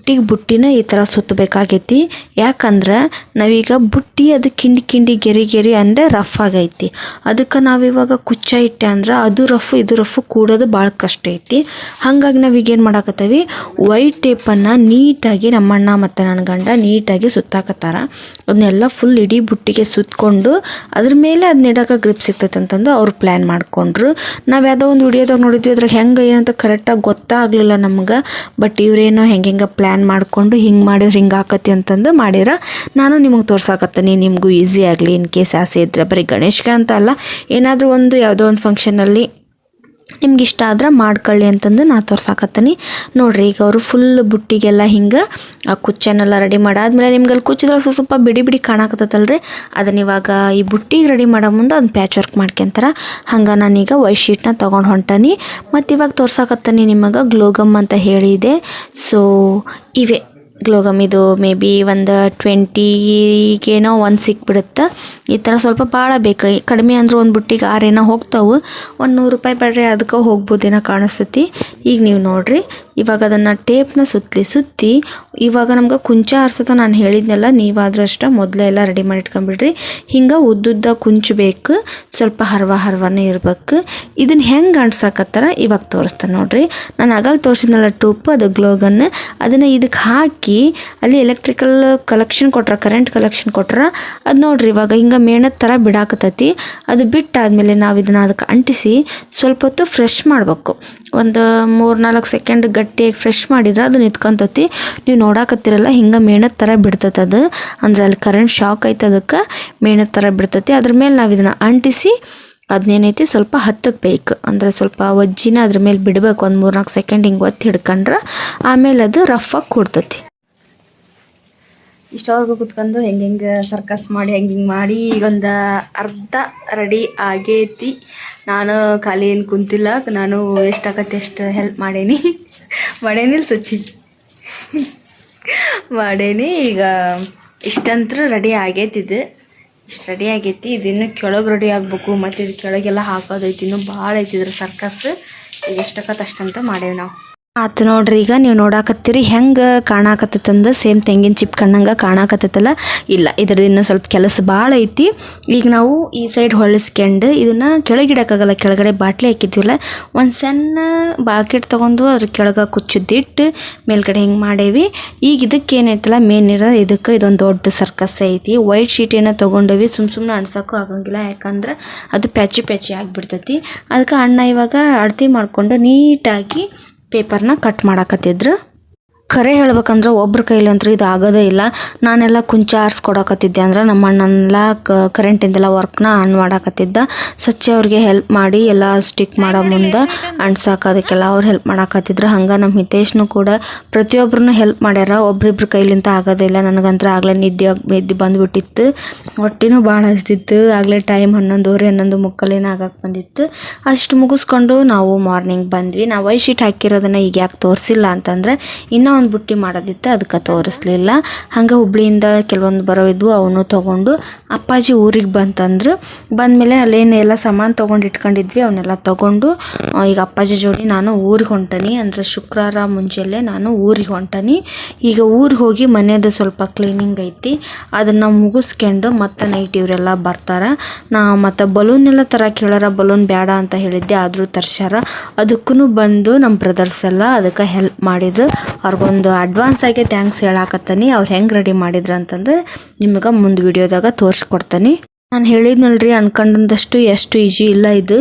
ಬುಟ್ಟಿನ ಈ ಥರ ಸುತ್ತಬೇಕಾಗೈತಿ. ಯಾಕಂದ್ರೆ ನಾವೀಗ ಬುಟ್ಟಿ ಅದು ಕಿಂಡಿ ಗೆರಿ ಅಂದರೆ ರಫ್ ಆಗೈತಿ. ಅದಕ್ಕೆ ನಾವಿವಾಗ ಕುಚ್ಚ ಇಟ್ಟೆ ಅಂದ್ರೆ ಅದು ರಫ್ ಇದು ರಫ್ ಕೂಡೋದು ಭಾಳ ಕಷ್ಟ ಐತಿ. ಹಾಗಾಗಿ ನಾವೀಗ ಏನು ಮಾಡಾಕತ್ತೀವಿ, ವೈಟ್ ಟೇಪನ್ನು ನೀಟಾಗಿ ನಮ್ಮಣ್ಣ ಮತ್ತು ನನ್ನ ಗಂಡ ನೀಟಾಗಿ ಸುತ್ತಾಕತ್ತಾರ. ಅದನ್ನೆಲ್ಲ ಫುಲ್ ಇಡೀ ಬುಟ್ಟಿಗೆ ಸುತ್ತಕೊಂಡು ಅದ್ರ ಮೇಲೆ ಅದನ್ನ ಇಡೋಕೆ ಗ್ರಿಪ್ ಸಿಗ್ತೈತೆ ಅಂತಂದು ಅವ್ರು ಪ್ಲ್ಯಾನ್ ಮಾಡ್ಕೊಂಡ್ರು. ನಾವು ಯಾವುದೋ ಒಂದು ವಿಡಿಯೋದಾಗ ನೋಡಿದ್ವಿ, ಅದ್ರಾಗ ಹೆಂಗೆ ಏನಂತ ಕರೆಕ್ಟಾಗಿ ಗೊತ್ತಾಗಲಿಲ್ಲ ನಮ್ಗೆ. ಬಟ್ ಇವರೇನೋ ಹೆಂಗೆ ಪ್ಲ್ಯಾನ್ ಮಾಡಿಕೊಂಡು ಹಿಂಗೆ ಮಾಡಿದ್ರೆ ಹಿಂಗೆ ಆಕತಿ ಅಂತಂದು ಮಾಡಿರ. ನಾನು ನಿಮಗೆ ತೋರ್ಸಾಕತ್ತೀನಿ, ನಿಮಗೂ ಈಸಿ ಆಗಲಿ ಇನ್ ಕೇಸ್ ಆಸೆ ಇದ್ದರೆ. ಬರೀ ಗಣೇಶಕ್ಕೆ ಅಂತ ಅಲ್ಲ, ಏನಾದರೂ ಒಂದು ಯಾವುದೋ ಒಂದು ಫಂಕ್ಷನಲ್ಲಿ ನಿಮ್ಗೆ ಇಷ್ಟ ಆದ್ರೆ ಮಾಡ್ಕೊಳ್ಳಿ ಅಂತಂದು ನಾ ತೋರ್ಸಾಕತ್ತೀನಿ. ನೋಡಿರಿ, ಈಗ ಅವರು ಫುಲ್ ಬುಟ್ಟಿಗೆಲ್ಲ ಹಿಂಗೆ ಆ ಕುಚ್ಚನ್ನೆಲ್ಲ ರೆಡಿ ಮಾಡಾದ್ಮೇಲೆ ನಿಮ್ಗೆ ಅಲ್ಲಿ ಕುಚ್ಚಿದ್ರೆ ಸ್ವಲ್ಪ ಬಿಡಿ ಕಾಣಕತ್ತಲ್ರಿ, ಅದನ್ನ ಇವಾಗ ಈ ಬುಟ್ಟಿಗೆ ರೆಡಿ ಮಾಡೋ ಮುಂದೆ ಅದನ್ನ ಪ್ಯಾಚ್ ವರ್ಕ್ ಮಾಡ್ಕೊಂತಾರೆ. ಹಂಗೆ ನಾನೀಗ ವೈಟ್ ಶೀಟ್ನ ತೊಗೊಂಡು ಹೊಂಟಾನಿ. ಮತ್ತು ಇವಾಗ ತೋರ್ಸಾಕತ್ತೀನಿ ನಿಮಗೆ ಗ್ಲೋಗಮ್ ಅಂತ ಹೇಳಿದೆ. ಸೊ ಇವೆ ಗ್ಲೋಗಮ್, ಇದು ಮೇ ಬಿ ಒಂದು 20ಗೇನೋ ಒಂದು ಸಿಕ್ಬಿಡುತ್ತೆ. ಈ ಥರ ಸ್ವಲ್ಪ ಭಾಳ ಬೇಕು, ಕಡಿಮೆ ಅಂದ್ರೆ ಒಂದು ಬುಟ್ಟಿಗೆ 6 ಏನೋ ಹೋಗ್ತಾವೆ. ಒಂದು 100 ರೂಪಾಯಿ ಬೇಡ್ರಿ ಅದಕ್ಕೆ ಹೋಗ್ಬೋದೇನೋ ಕಾಣಿಸ್ತೈತಿ. ಈಗ ನೀವು ನೋಡಿರಿ, ಇವಾಗ ಅದನ್ನು ಟೇಪ್ನ ಸುತ್ತಿ ಇವಾಗ ನಮ್ಗೆ ಕುಂಚ ಆರ್ಸತ್ತ ನಾನು ಹೇಳಿದ್ನೆಲ್ಲ, ನೀವಾದ್ರೂ ಅಷ್ಟೇ ಮೊದಲೇ ಎಲ್ಲ ರೆಡಿ ಮಾಡಿ ಇಟ್ಕೊಂಬಿಡ್ರಿ. ಹಿಂಗೆ ಉದ್ದುದ್ದ ಕುಂಚು ಬೇಕು, ಸ್ವಲ್ಪ ಹರ್ವನೇ ಇರ್ಬೇಕು. ಇದನ್ನು ಹೆಂಗೆ ಅಂಟ್ಸಾಕತ್ತಾರ ಇವಾಗ ತೋರಿಸ್ತಾನೆ ನೋಡಿರಿ. ನಾನು ಆಗಲ್ಲಿ ತೋರಿಸಿದ್ನಲ್ಲ ಟೂಪ್, ಅದು ಗ್ಲೋಗನ್, ಅದನ್ನು ಇದಕ್ಕೆ ಹಾಕಿ ಅಲ್ಲಿ ಎಲೆಕ್ಟ್ರಿಕಲ್ ಕಲೆಕ್ಷನ್ ಕೊಟ್ರ, ಕರೆಂಟ್ ಕಲೆಕ್ಷನ್ ಕೊಟ್ರ. ಅದು ನೋಡ್ರಿ ಇವಾಗ ಹಿಂಗೆ ಮೇಣದ ಥರ ಬಿಡಾಕತ್ತೈತಿ. ಅದು ಬಿಟ್ಟಾದ್ಮೇಲೆ ನಾವು ಇದನ್ನು ಅದಕ್ಕೆ ಅಂಟಿಸಿ ಸ್ವಲ್ಪ ಹೊತ್ತು ಫ್ರೆಶ್ ಮಾಡಬೇಕು. ಒಂದು 3-4 ಸೆಕೆಂಡ್ ಗಟ್ಟಿಯಾಗಿ ಫ್ರೆಶ್ ಮಾಡಿದ್ರೆ ಅದು ನಿಂತ್ಕೊಂತತಿ. ನೀವು ನೋಡಾಕತ್ತಿರಲ್ಲ ಹಿಂಗೆ ಮೇಣದ ಥರ ಬಿಡ್ತೈತೆ ಅದು, ಅಂದ್ರೆ ಅಲ್ಲಿ ಕರೆಂಟ್ ಶಾಕ್ ಐತೆ, ಅದಕ್ಕೆ ಮೇಣದ ಥರ ಬಿಡ್ತೈತಿ. ಅದ್ರ ಮೇಲೆ ನಾವು ಇದನ್ನು ಅಂಟಿಸಿ ಅದನ್ನೇನೈತಿ ಸ್ವಲ್ಪ ಹತ್ತಕ್ಕೆ ಬೇಕು, ಅಂದರೆ ಸ್ವಲ್ಪ ಒಜ್ಜಿನ ಅದ್ರ ಮೇಲೆ ಬಿಡಬೇಕು. ಒಂದು 3-4 ಸೆಕೆಂಡ್ ಹಿಂಗೆ ಒತ್ತಿ ಹಿಡ್ಕೊಂಡ್ರೆ ಆಮೇಲೆ ಅದು ರಫಾಗಿ ಕೊಡ್ತೈತಿ. ಇಷ್ಟವರೆಗೂ ಕುತ್ಕೊಂಡು ಹೆಂಗೆ ಸರ್ಕಸ್ ಮಾಡಿ ಹೆಂಗೆ ಮಾಡಿ ಈಗೊಂದು ಅರ್ಧ ರೆಡಿ ಆಗೈತಿ. ನಾನು ಖಾಲಿ ಏನು ಕುಂತಿಲ್ಲ, ನಾನು ಎಷ್ಟಾಗತ್ತೆ ಎಷ್ಟು ಹೆಲ್ಪ್ ಮಾಡೇನಿಲ್ಲ ಸಚ್ಚಿ ಮಾಡೇನಿ. ಈಗ ಇಷ್ಟಂತೂ ರೆಡಿ ಆಗೈತಿದು, ಇಷ್ಟು ರೆಡಿ ಆಗೈತಿ. ಇದಿನ್ನು ಕೆಳಗೆ ರೆಡಿ ಆಗಬೇಕು, ಮತ್ತು ಇದು ಕೆಳಗೆಲ್ಲ ಹಾಕೋದೈತಿ, ಇನ್ನೂ ಭಾಳ ಐತಿದ್ರ ಸರ್ಕಸ್. ಈಗ ಎಷ್ಟಕ್ಕತ್ತು ಅಷ್ಟಂತ ಮಾಡೇವಿ ನಾವು. ಆತು ನೋಡ್ರಿ, ಈಗ ನೀವು ನೋಡಾಕತ್ತೀರಿ ಹೆಂಗೆ ಕಾಣಾಕತ್ತಂದು ಸೇಮ್ ತೆಂಗಿನ ಚಿಪ್ ಕಣ್ಣಂಗೆ ಕಾಣಾಕತ್ತಲ್ಲ. ಇಲ್ಲ, ಇದ್ರದ್ದು ಇನ್ನೂ ಸ್ವಲ್ಪ ಕೆಲಸ ಭಾಳ ಐತಿ. ಈಗ ನಾವು ಈ ಸೈಡ್ ಹೊಳಿಸ್ಕೊಂಡು ಇದನ್ನು ಕೆಳಗಿಡಕ್ಕಾಗಲ್ಲ, ಕೆಳಗಡೆ ಬಾಟ್ಲಿ ಹಾಕಿದ್ವಿಲ್ಲ, ಒಂದು ಸಣ್ಣ ಬಾಕೆಟ್ ತೊಗೊಂಡು ಅದ್ರ ಕೆಳಗೆ ಕುಚ್ಚಿದ್ದಿಟ್ಟು ಮೇಲ್ಗಡೆ ಹಿಂಗೆ ಮಾಡೇವಿ. ಈಗ ಇದಕ್ಕೆ ಏನೈತಲ್ಲ ಮೇನ್ ಇರೋ ಇದಕ್ಕೆ ಇದೊಂದು ದೊಡ್ಡ ಸರ್ಕಸ್ ಐತಿ. ವೈಟ್ ಶೀಟ್ ಏನೋ ತೊಗೊಂಡೇವಿ, ಸುಮ್ಮನೆ ಅಣ್ಸೋಕ್ಕೂ ಆಗಂಗಿಲ್ಲ, ಯಾಕಂದ್ರೆ ಅದು ಪ್ಯಾಚಿ ಆಗಿಬಿಡ್ತೈತಿ. ಅದಕ್ಕೆ ಅಣ್ಣ ಇವಾಗ ಅಳತೆ ಮಾಡಿಕೊಂಡು ನೀಟಾಗಿ ಪೇಪರ್ನ ಕಟ್ ಮಾಡಾಕತ್ತಿದ್ರು. ಖರೆ ಹೇಳ್ಬೇಕಂದ್ರೆ ಒಬ್ರ ಕೈಲಂತೂ ಇದು ಆಗೋದೇ ಇಲ್ಲ. ನಾನೆಲ್ಲ ಕುಂಚ ಆರಿಸ್ಕೊಡಕತ್ತಿದ್ದೆ, ಅಂದ್ರೆ ನಮ್ಮ ಅಣ್ಣನೆಲ್ಲ ಕರೆಂಟಿಂದೆಲ್ಲ ವರ್ಕ್ನ ಆನ್ ಮಾಡಾಕತ್ತಿದ್ದ. ಸಚ್ಚೆ ಅವ್ರಿಗೆ ಹೆಲ್ಪ್ ಮಾಡಿ ಎಲ್ಲ ಸ್ಟಿಕ್ ಮಾಡೋ ಮುಂದೆ ಅಂಟ್ಸಾಕೋದಕ್ಕೆಲ್ಲ ಅವ್ರು ಹೆಲ್ಪ್ ಮಾಡಾಕತ್ತಿದ್ರು. ಹಂಗೆ ನಮ್ಮ ಹಿತೇಶ್ನು ಕೂಡ ಪ್ರತಿಯೊಬ್ಬರನ್ನು ಹೆಲ್ಪ್ ಮಾಡ್ಯಾರ. ಒಬ್ರಿಬ್ರ ಕೈಲಿಂತ ಆಗೋದಿಲ್ಲ. ನನಗಂತೂ ಆಗಲೇ ನಿದ್ದೆ ಬಂದುಬಿಟ್ಟಿತ್ತು, ಹೊಟ್ಟೆನೂ ಭಾಳ ಹಸ್ತಿತ್ತು. ಆಗಲೇ ಟೈಮ್ 11:30 ಆಗಕ್ಕೆ ಬಂದಿತ್ತು. ಅಷ್ಟು ಮುಗಿಸ್ಕೊಂಡು ನಾವು ಮಾರ್ನಿಂಗ್ ಬಂದ್ವಿ. ನಾವು ವೈಟ್ ಶೀಟ್ ಹಾಕಿರೋದನ್ನು ಈಗ ಯಾಕೆ ತೋರಿಸಿಲ್ಲ ಅಂತಂದರೆ ಇನ್ನೂ ಒಂದು ಬುಟ್ಟಿ ಮಾಡೋದಿತ್ತು, ಅದಕ್ಕೆ ತೋರಿಸ್ಲಿಲ್ಲ. ಹಂಗೆ ಹುಬ್ಳಿಯಿಂದ ಕೆಲವೊಂದು ಬರೋ ಇದ್ವು, ಅವನು ತೊಗೊಂಡು ಅಪ್ಪಾಜಿ ಊರಿಗೆ ಬಂತಂದ್ರು. ಬಂದಮೇಲೆ ಅಲ್ಲೇನು ಎಲ್ಲ ಸಾಮಾನು ತೊಗೊಂಡು ಇಟ್ಕೊಂಡಿದ್ವಿ, ಅವನ್ನೆಲ್ಲ ತೊಗೊಂಡು ಈಗ ಅಪ್ಪಾಜಿ ಜೋಡಿ ನಾನು ಊರಿಗೆ ಹೊಂಟನಿ. ಅಂದರೆ ಶುಕ್ರವಾರ ಮುಂಜಾನೆ ನಾನು ಊರಿಗೆ ಹೊಂಟನಿ. ಈಗ ಊರಿಗೆ ಹೋಗಿ ಮನೆಯದು ಸ್ವಲ್ಪ ಕ್ಲೀನಿಂಗ್ ಐತಿ, ಅದನ್ನು ಮುಗಿಸ್ಕೊಂಡು ಮತ್ತೆ ನೈಟ್ ಇವರೆಲ್ಲ ಬರ್ತಾರೆ. ನಾ ಮತ್ತು ಬಲೂನೆಲ್ಲ ತರಕ್ಕೆ ಹೇಳಾರ, ಬಲೂನ್ ಬೇಡ ಅಂತ ಹೇಳಿದ್ದೆ, ಆದರೂ ತರ್ಸ್ಯಾರ. ಅದಕ್ಕೂ ಬಂದು ನಮ್ಮ ಬ್ರದರ್ಸ್ ಎಲ್ಲ ಅದಕ್ಕೆ ಹೆಲ್ಪ್ ಮಾಡಿದ್ರು. ಅವ್ರಿಗೊಂದು ಅಡ್ವಾನ್ಸ್ ಆಗಿ ಥ್ಯಾಂಕ್ಸ್ ಹೇಳಾಕತ್ತೀನಿ. ಅವ್ರು ಹೆಂಗೆ ರೆಡಿ ಮಾಡಿದ್ರು ಅಂತಂದು ನಿಮಗೆ ಮುಂದೆ ವಿಡಿಯೋದಾಗ ತೋರಿಸ್ಕೊಡ್ತೀನಿ. ನಾನು ಹೇಳಿದ್ನಲ್ರಿ, ಅನ್ಕೊಂಡಂದಷ್ಟು ಎಷ್ಟು ಈಜಿ ಇಲ್ಲ ಇದು,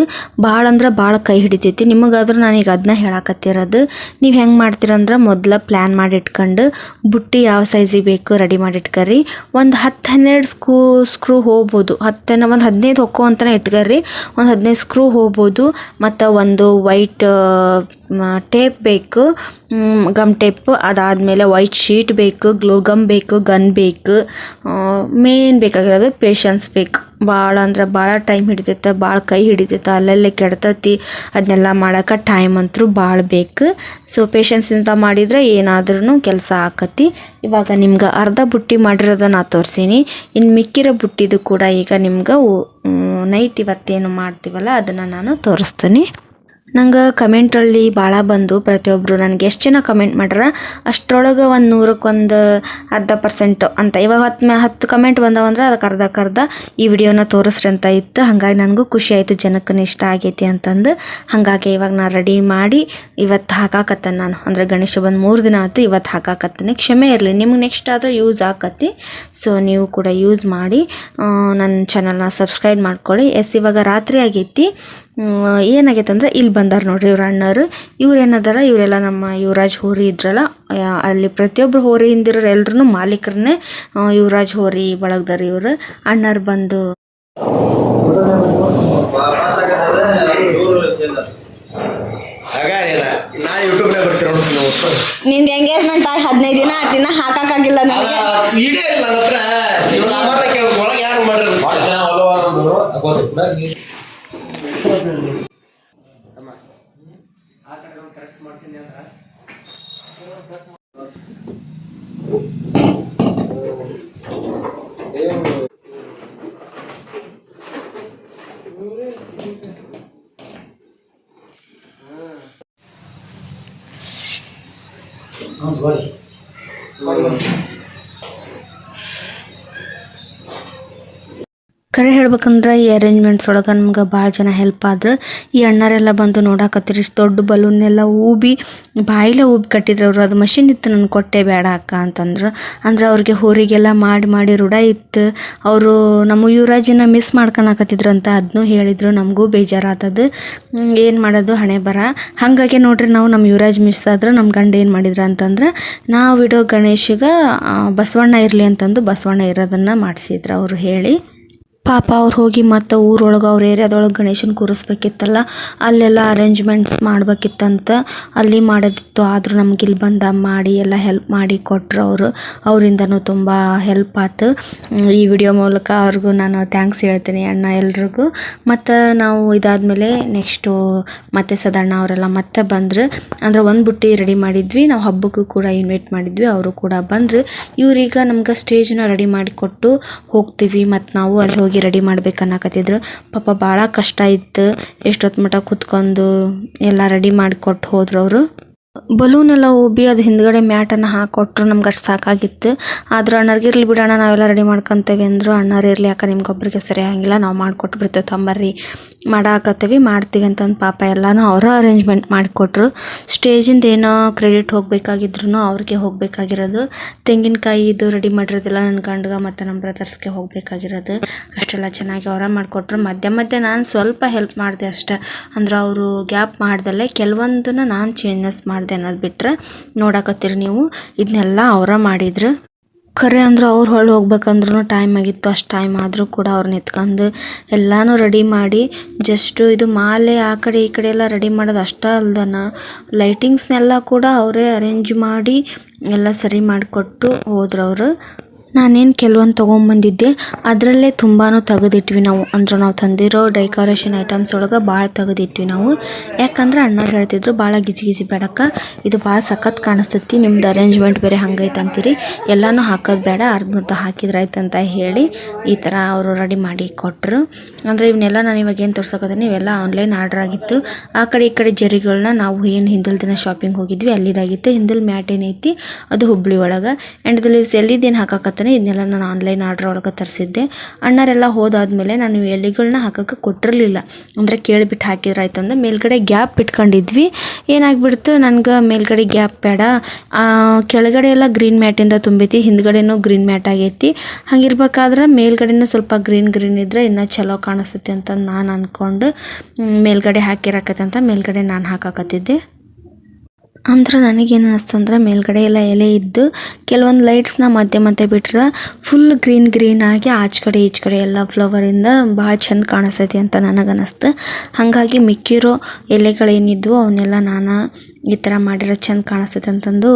ಭಾಳ ಅಂದ್ರೆ ಭಾಳ ಕೈ ಹಿಡಿತೈತಿ. ನಿಮಗಾದ್ರೂ ನಾನೀಗ ಅದನ್ನ ಹೇಳಾಕತ್ತಿರೋದು. ನೀವು ಹೆಂಗೆ ಮಾಡ್ತೀರಂದ್ರೆ ಮೊದಲ ಪ್ಲ್ಯಾನ್ ಮಾಡಿ ಇಟ್ಕೊಂಡು ಬುಟ್ಟಿ ಯಾವ ಸೈಜಿಗೆ ಬೇಕು ರೆಡಿ ಮಾಡಿ ಇಟ್ಕರ್ರಿ. ಒಂದು 10-12 ಸ್ಕ್ರೂ ಹೋಗ್ಬೋದು, ಒಂದು 15 ಹೊಕ್ಕೋ ಅಂತಲೇ ಇಟ್ಕರ್ರಿ. ಒಂದು 15 ಸ್ಕ್ರೂ ಹೋಗ್ಬೋದು. ಮತ್ತು ಒಂದು ವೈಟ್ ಟೇಪ್ ಬೇಕು, ಗಮ್ ಟೇಪ್. ಅದಾದಮೇಲೆ ವೈಟ್ ಶೀಟ್ ಬೇಕು, ಗ್ಲೋ ಗಮ್ ಬೇಕು, ಗನ್ ಬೇಕು. ಮೇನ್ ಬೇಕಾಗಿರೋದು ಪೇಷನ್ಸ್ ಬೇಕು. ಭಾಳ ಅಂದ್ರೆ ಭಾಳ ಟೈಮ್ ಹಿಡಿತೈತೆ, ಭಾಳ ಕೈ ಹಿಡಿತೈತೆ, ಅಲ್ಲಲ್ಲೇ ಕೆಡ್ತೈತಿ. ಅದನ್ನೆಲ್ಲ ಮಾಡೋಕೆ ಟೈಮ್ ಅಂತೂ ಭಾಳ ಬೇಕು. ಸೊ ಪೇಷನ್ಸಿಂದ ಮಾಡಿದರೆ ಏನಾದ್ರೂ ಕೆಲಸ ಆಕತಿ. ಇವಾಗ ನಿಮ್ಗೆ ಅರ್ಧ ಬುಟ್ಟಿ ಮಾಡಿರೋದನ್ನು ತೋರಿಸೀನಿ. ಇನ್ನು ಮಿಕ್ಕಿರೋ ಬುಟ್ಟಿದು ಕೂಡ ಈಗ ನಿಮ್ಗೆ ನೈಟ್ ಇವತ್ತೇನು ಮಾಡ್ತೀವಲ್ಲ ಅದನ್ನು ನಾನು ತೋರಿಸ್ತೀನಿ. ನಂಗೆ ಕಮೆಂಟಲ್ಲಿ ಭಾಳ ಬಂದು ಪ್ರತಿಯೊಬ್ಬರು ನನಗೆ ಎಷ್ಟು ಜನ ಕಮೆಂಟ್ ಮಾಡ್ಯಾರ ಅಷ್ಟರೊಳಗೆ ಒಂದು 100ಕ್ಕೆ ಅರ್ಧ ಪರ್ಸೆಂಟ್ ಅಂತ. ಇವಾಗ 10 ಕಮೆಂಟ್ ಬಂದವಂದ್ರೆ ಅದಕ್ಕೆ ಅರ್ಧ ಈ ವಿಡಿಯೋನ ತೋರಿಸ್ರಿ ಅಂತ ಇತ್ತು. ಹಾಗಾಗಿ ನನಗೂ ಖುಷಿ ಆಯಿತು, ಜನಕ್ಕೂ ಇಷ್ಟ ಆಗೈತಿ ಅಂತಂದು. ಹಾಗಾಗಿ ಇವಾಗ ನಾನು ರೆಡಿ ಮಾಡಿ ಇವತ್ತು ಹಾಕಾಕತ್ತೇನೆ ನಾನು. ಅಂದರೆ ಗಣೇಶ ಬಂದು 3 ದಿನ ಆಯ್ತು, ಇವತ್ತು ಹಾಕಾಕತ್ತೀನಿ. ಕ್ಷಮೆ ಇರಲಿ, ನಿಮ್ಗೆ ನೆಕ್ಸ್ಟ್ ಆದರೂ ಯೂಸ್ ಆಕತಿ. ಸೊ ನೀವು ಕೂಡ ಯೂಸ್ ಮಾಡಿ ನನ್ನ ಚಾನಲ್ನ ಸಬ್ಸ್ಕ್ರೈಬ್ ಮಾಡ್ಕೊಳ್ಳಿ. ಇವಾಗ ರಾತ್ರಿ ಆಗೈತಿ. ಏನಾಗೈತೆ ಅಂದ್ರೆ ಇಲ್ಲಿ ಬಂದಾರ ನೋಡ್ರಿ ಇವ್ರ ಅಣ್ಣರು. ಇವ್ರು ಏನದಾರ, ಇವರೆಲ್ಲ ನಮ್ಮ ಯುವರಾಜ್ ಹೋರಿ ಇದ್ರಲ್ಲ, ಅಲ್ಲಿ ಪ್ರತಿಯೊಬ್ಬರು ಹೋರಿ ಹಿಂದಿರೋರು ಎಲ್ರು ಮಾಲೀಕರನ್ನೇ ಯುವರಾಜ್ ಹೋರಿ ಬಳಗದಾರ ಇವರು. ಅಣ್ಣರು ಬಂದು ನಿಂದ ಎಂಗೇಜ್ಮೆಂಟ್ ಆಗಿ 15 ದಿನ ದಿನ ಹಾಕಾಗಿಲ್ಲ ನನಗೆ. ಕರೆ ಹೇಳ್ಬೇಕಂದ್ರೆ ಈ ಅರೇಂಜ್ಮೆಂಟ್ಸ್ ಒಳಗೆ ನಮ್ಗೆ ಭಾಳ ಜನ ಹೆಲ್ಪ್ ಆದ್ರೆ. ಈ ಅಣ್ಣರೆಲ್ಲ ಬಂದು ನೋಡಾಕತ್ತಿರಿ, ಇಷ್ಟು ದೊಡ್ಡ ಬಲೂನ್ನೆಲ್ಲ ಊಬಿ ಬಾಯಿಲೆ ಊಬಿ ಕಟ್ಟಿದ್ರು ಅವರು. ಅದು ಮಷಿನ್ ಇತ್ತು, ನನಗೆ ಕೊಟ್ಟೆ ಬೇಡ ಅಕ್ಕ ಅಂತಂದ್ರೆ. ಅಂದ್ರೆ ಅವ್ರಿಗೆ ಹೋರಿಗೆಲ್ಲ ಮಾಡಿ ರೂಢ ಇತ್ತು. ಅವರು ನಮ್ಮ ಯುವರಾಜಿನ ಮಿಸ್ ಮಾಡ್ಕೊಳಕತ್ತಿದ್ರಂತ, ಅದನ್ನೂ ಹೇಳಿದರು. ನಮಗೂ ಬೇಜಾರಾತದು, ಏನು ಮಾಡೋದು ಹಣೆ ಬರ. ಹಾಗಾಗಿ ನೋಡ್ರಿ, ನಾವು ನಮ್ಮ ಯುವರಾಜ್ ಮಿಸ್ ಆದ್ರೆ ನಮ್ಮ ಗಂಡ ಏನು ಮಾಡಿದ್ರು ಅಂತಂದ್ರೆ, ನಾವು ಇಡೋ ಗಣೇಶಗೆ ಬಸವಣ್ಣ ಇರಲಿ ಅಂತಂದು ಬಸವಣ್ಣ ಇರೋದನ್ನು ಮಾಡಿಸಿದ್ರು ಅವರು ಹೇಳಿ. ಪಾಪ ಅವ್ರು ಹೋಗಿ ಮತ್ತು ಊರೊಳಗೆ ಅವ್ರ ಏರಿಯಾದೊಳಗೆ ಗಣೇಶನ ಕೂರಿಸ್ಬೇಕಿತ್ತಲ್ಲ, ಅಲ್ಲೆಲ್ಲ ಅರೇಂಜ್ಮೆಂಟ್ಸ್ ಮಾಡ್ಬೇಕಿತ್ತಂತ. ಅಲ್ಲಿ ಮಾಡೋದಿತ್ತು. ಆದರೂ ನಮ್ಗೆ ಇಲ್ಲಿ ಬಂದ ಮಾಡಿ ಎಲ್ಲ ಹೆಲ್ಪ್ ಮಾಡಿ ಕೊಟ್ಟರು ಅವರು. ಅವರಿಂದನೂ ತುಂಬ ಹೆಲ್ಪ್ ಆಯ್ತು. ಈ ವಿಡಿಯೋ ಮೂಲಕ ಅವ್ರಿಗೂ ನಾನು ಥ್ಯಾಂಕ್ಸ್ ಹೇಳ್ತೀನಿ, ಅಣ್ಣ ಎಲ್ರಿಗೂ. ಮತ್ತು ನಾವು ಇದಾದಮೇಲೆ ನೆಕ್ಸ್ಟು ಮತ್ತೆ ಸದಣ್ಣ ಅವರೆಲ್ಲ ಮತ್ತೆ ಬಂದರು. ಅಂದರೆ ಒಂದು ಬುಟ್ಟಿ ರೆಡಿ ಮಾಡಿದ್ವಿ, ನಾವು ಹಬ್ಬಕ್ಕೂ ಕೂಡ ಇನ್ವೈಟ್ ಮಾಡಿದ್ವಿ, ಅವರು ಕೂಡ ಬಂದರು. ಇವ್ರೀಗ ನಮ್ಗೆ ಸ್ಟೇಜ್ನ ರೆಡಿ ಮಾಡಿಕೊಟ್ಟು ಹೋಗ್ತೀವಿ, ಮತ್ತು ನಾವು ಅಲ್ಲಿ ಹೋಗಿ ರೆಡಿ ಮಾಡ್ಬೇಕನ್ನಕತ್ತಿದ್ರು. ಪಾಪ ಭಾಳ ಕಷ್ಟ ಇತ್ತು, ಎಷ್ಟೊತ್ತು ಮಟ್ಟ ಕೂತ್ಕೊಂಡು ಎಲ್ಲ ರೆಡಿ ಮಾಡಿಕೊಟ್ಟು ಹೋದ್ರು ಅವರು. ಬಲೂನ್ ಎಲ್ಲ ಊಬಿ ಅದು ಹಿಂದ್ಗಡೆ ಮ್ಯಾಟನ್ನು ಹಾಕೊಟ್ರು. ನಮ್ಗೆ ಅಷ್ಟು ಸಾಕಾಗಿತ್ತು. ಆದ್ರೆ ಅಣ್ಣರಿಗೆ ಇರಲಿ ಬಿಡೋಣ, ನಾವೆಲ್ಲ ರೆಡಿ ಮಾಡ್ಕೊತೇವೆ ಅಂದರು. ಅಣ್ಣರು ಇರಲಿ ಯಾಕೆ ನಿಮ್ಗೊಬ್ರಿಗೆ ಸರಿ ಆಗಿಲ್ಲ, ನಾವು ಮಾಡಿಕೊಟ್ಟು ಬಿಡ್ತೇವೆ, ತೊಂಬರ್ರಿ ಮಾಡಾಕತ್ತೀವಿ ಮಾಡ್ತೀವಿ ಅಂತಂದು ಪಾಪ ಎಲ್ಲನೂ ಅವರ ಅರೇಂಜ್ಮೆಂಟ್ ಮಾಡಿಕೊಟ್ರು. ಸ್ಟೇಜಿಂದ ಏನೋ ಕ್ರೆಡಿಟ್ ಹೋಗಬೇಕಾಗಿದ್ರು ಅವ್ರಿಗೆ ಹೋಗಬೇಕಾಗಿರೋದು. ತೆಂಗಿನಕಾಯಿ ಇದು ರೆಡಿ ಮಾಡಿರೋದಿಲ್ಲ ನನ್ನ ಗಂಡಗೆ ಮತ್ತು ನಮ್ಮ ಬ್ರದರ್ಸ್ಗೆ ಹೋಗಬೇಕಾಗಿರೋದು. ಅಷ್ಟೆಲ್ಲ ಚೆನ್ನಾಗಿ ಅವರ ಮಾಡಿಕೊಟ್ರು. ಮಧ್ಯೆ ನಾನು ಸ್ವಲ್ಪ ಹೆಲ್ಪ್ ಮಾಡಿದೆ ಅಷ್ಟೆ. ಅಂದ್ರೆ ಅವರು ಗ್ಯಾಪ್ ಮಾಡ್ದಲ್ಲೇ ಕೆಲವೊಂದನ್ನು ನಾನು ಚೇಂಜಸ್ ಮಾಡಿದೆ ಅನ್ನೋದು ಬಿಟ್ಟರೆ. ನೋಡಕತ್ತೀರಿ ನೀವು, ಇದನ್ನೆಲ್ಲ ಅವರ ಮಾಡಿದ್ರು. ಖರೆ ಅಂದ್ರೆ ಅವ್ರು ಹೊಳ್ಳಿ ಹೋಗ್ಬೇಕಂದ್ರೂ ಟೈಮ್ ಆಗಿತ್ತು. ಅಷ್ಟು ಟೈಮ್ ಆದರೂ ಕೂಡ ಅವ್ರನ್ನ ಎತ್ಕೊಂಡು ಎಲ್ಲನೂ ರೆಡಿ ಮಾಡಿ, ಜಸ್ಟು ಇದು ಮಾಲೆ ಆ ಕಡೆ ಈ ಕಡೆ ಎಲ್ಲ ರೆಡಿ ಮಾಡೋದು ಅಷ್ಟೇ ಅಲ್ದನ ಲೈಟಿಂಗ್ಸ್ನೆಲ್ಲ ಕೂಡ ಅವರೇ ಅರೇಂಜ್ ಮಾಡಿ ಎಲ್ಲ ಸರಿ ಮಾಡಿಕೊಟ್ಟು ಹೋದ್ರು ಅವರು. ನಾನೇನು ಕೆಲವೊಂದು ತೊಗೊಂಬಂದಿದ್ದೆ, ಅದರಲ್ಲೇ ತುಂಬಾ ತೆಗೆದಿಟ್ವಿ ನಾವು. ಅಂದ್ರೆ ನಾವು ತಂದಿರೋ ಡೆಕೋರೇಷನ್ ಐಟಮ್ಸ್ ಒಳಗೆ ಭಾಳ ತೆಗೆದಿಟ್ವಿ ನಾವು. ಯಾಕಂದ್ರೆ ಅಣ್ಣ ಹೇಳ್ತಿದ್ರು, ಭಾಳ ಗಿಜಿ ಬೇಡಕ್ಕ, ಇದು ಭಾಳ ಸಖತ್ ಕಾಣಿಸ್ತೈತಿ, ನಿಮ್ದು ಅರೇಂಜ್ಮೆಂಟ್ ಬೇರೆ ಹಂಗೈತೆ ಅಂತೀರಿ, ಎಲ್ಲನೂ ಹಾಕೋದು ಬೇಡ, ಅರ್ಧಮರ್ಧ ಹಾಕಿದ್ರಾಯ್ತು ಅಂತ ಹೇಳಿ ಈ ಥರ ಅವರು ರೆಡಿ ಮಾಡಿ ಕೊಟ್ಟರು. ಅಂದರೆ ಇವನ್ನೆಲ್ಲ ನಾನು ಇವಾಗ ಏನು ತೋರ್ಸೋಕತ್ತೀನಿ, ಇವೆಲ್ಲ ಆನ್ಲೈನ್ ಆರ್ಡ್ರ್ ಆಗಿತ್ತು. ಆ ಕಡೆ ಈ ಕಡೆ ಜರಿಗಳನ್ನ ನಾವು ಏನು ಹಿಂದಿನ ದಿನ ಶಾಪಿಂಗ್ ಹೋಗಿದ್ವಿ ಅಲ್ಲಿದಾಗಿತ್ತು. ಹಿಂದಿಲ್ ಮ್ಯಾಟ್ ಏನೈತಿ ಅದು ಹುಬ್ಬಳ್ಳಿ ಒಳಗೆ. ಆ್ಯಂಡ್ ಇದು ಲೀವ್ಸ್ ಎಲ್ಲಿದ್ದೇನು ಹಾಕಾಕತ್ತಾನೆ ಇದನ್ನೆಲ್ಲ ನಾನು ಆನ್ಲೈನ್ ಆರ್ಡ್ರ್ ಒಳಗೆ ತರಿಸಿದ್ದೆ. ಅಣ್ಣರೆಲ್ಲ ಹೋದಾದ್ಮೇಲೆ ನಾನು ಎಲೆಗಳನ್ನ ಹಾಕೋಕ್ಕೆ ಕೊಟ್ಟಿರಲಿಲ್ಲ, ಅಂದರೆ ಕೇಳಿಬಿಟ್ಟು ಹಾಕಿದ್ರಾಯ್ತಂದು. ಮೇಲ್ಗಡೆ ಗ್ಯಾಪ್ ಇಟ್ಕೊಂಡಿದ್ವಿ. ಏನಾಗ್ಬಿಡ್ತು, ನನಗೆ ಮೇಲ್ಗಡೆ ಗ್ಯಾಪ್ ಬೇಡ, ಕೆಳಗಡೆ ಎಲ್ಲ ಗ್ರೀನ್ ಮ್ಯಾಟಿಂದ ತುಂಬೈತಿ, ಹಿಂದ್ಗಡೆನೂ ಗ್ರೀನ್ ಮ್ಯಾಟ್ ಆಗೈತಿ. ಹಂಗಿರ್ಬೇಕಾದ್ರೆ ಮೇಲ್ಗಡೆನೂ ಸ್ವಲ್ಪ ಗ್ರೀನ್ ಇದ್ದರೆ ಇನ್ನೂ ಚಲೋ ಕಾಣಿಸ್ತೈತಿ ಅಂತ ನಾನು ಅಂದ್ಕೊಂಡು ಮೇಲ್ಗಡೆ ಹಾಕಿರಾಕತ್ತೆ ಅಂತ ಮೇಲ್ಗಡೆ ನಾನು ಹಾಕಾಕತ್ತಿದ್ದೆ. ಅಂದ್ರೆ ನನಗೇನು ಅನ್ನಿಸ್ತಂದ್ರೆ ಮೇಲ್ಗಡೆ ಎಲ್ಲ ಎಲೆ ಇದ್ದು ಕೆಲವೊಂದು ಲೈಟ್ಸ್ನ ಮಧ್ಯೆ ಬಿಟ್ರೆ ಫುಲ್ ಗ್ರೀನ್ ಆಗಿ ಆಚೆ ಕಡೆ ಈಚೆ ಕಡೆ ಎಲ್ಲ ಫ್ಲವರಿಂದ ಭಾಳ ಚೆಂದ ಕಾಣಿಸ್ತೈತಿ ಅಂತ ನನಗನ್ನಿಸ್ತು. ಹಾಗಾಗಿ ಮಿಕ್ಕಿರೋ ಎಲೆಗಳೇನಿದ್ವು ಅವನ್ನೆಲ್ಲ ನಾನು ಈ ಥರ ಮಾಡಿರೋ ಚೆಂದ ಕಾಣಿಸ್ತೈತೆ ಅಂತಂದು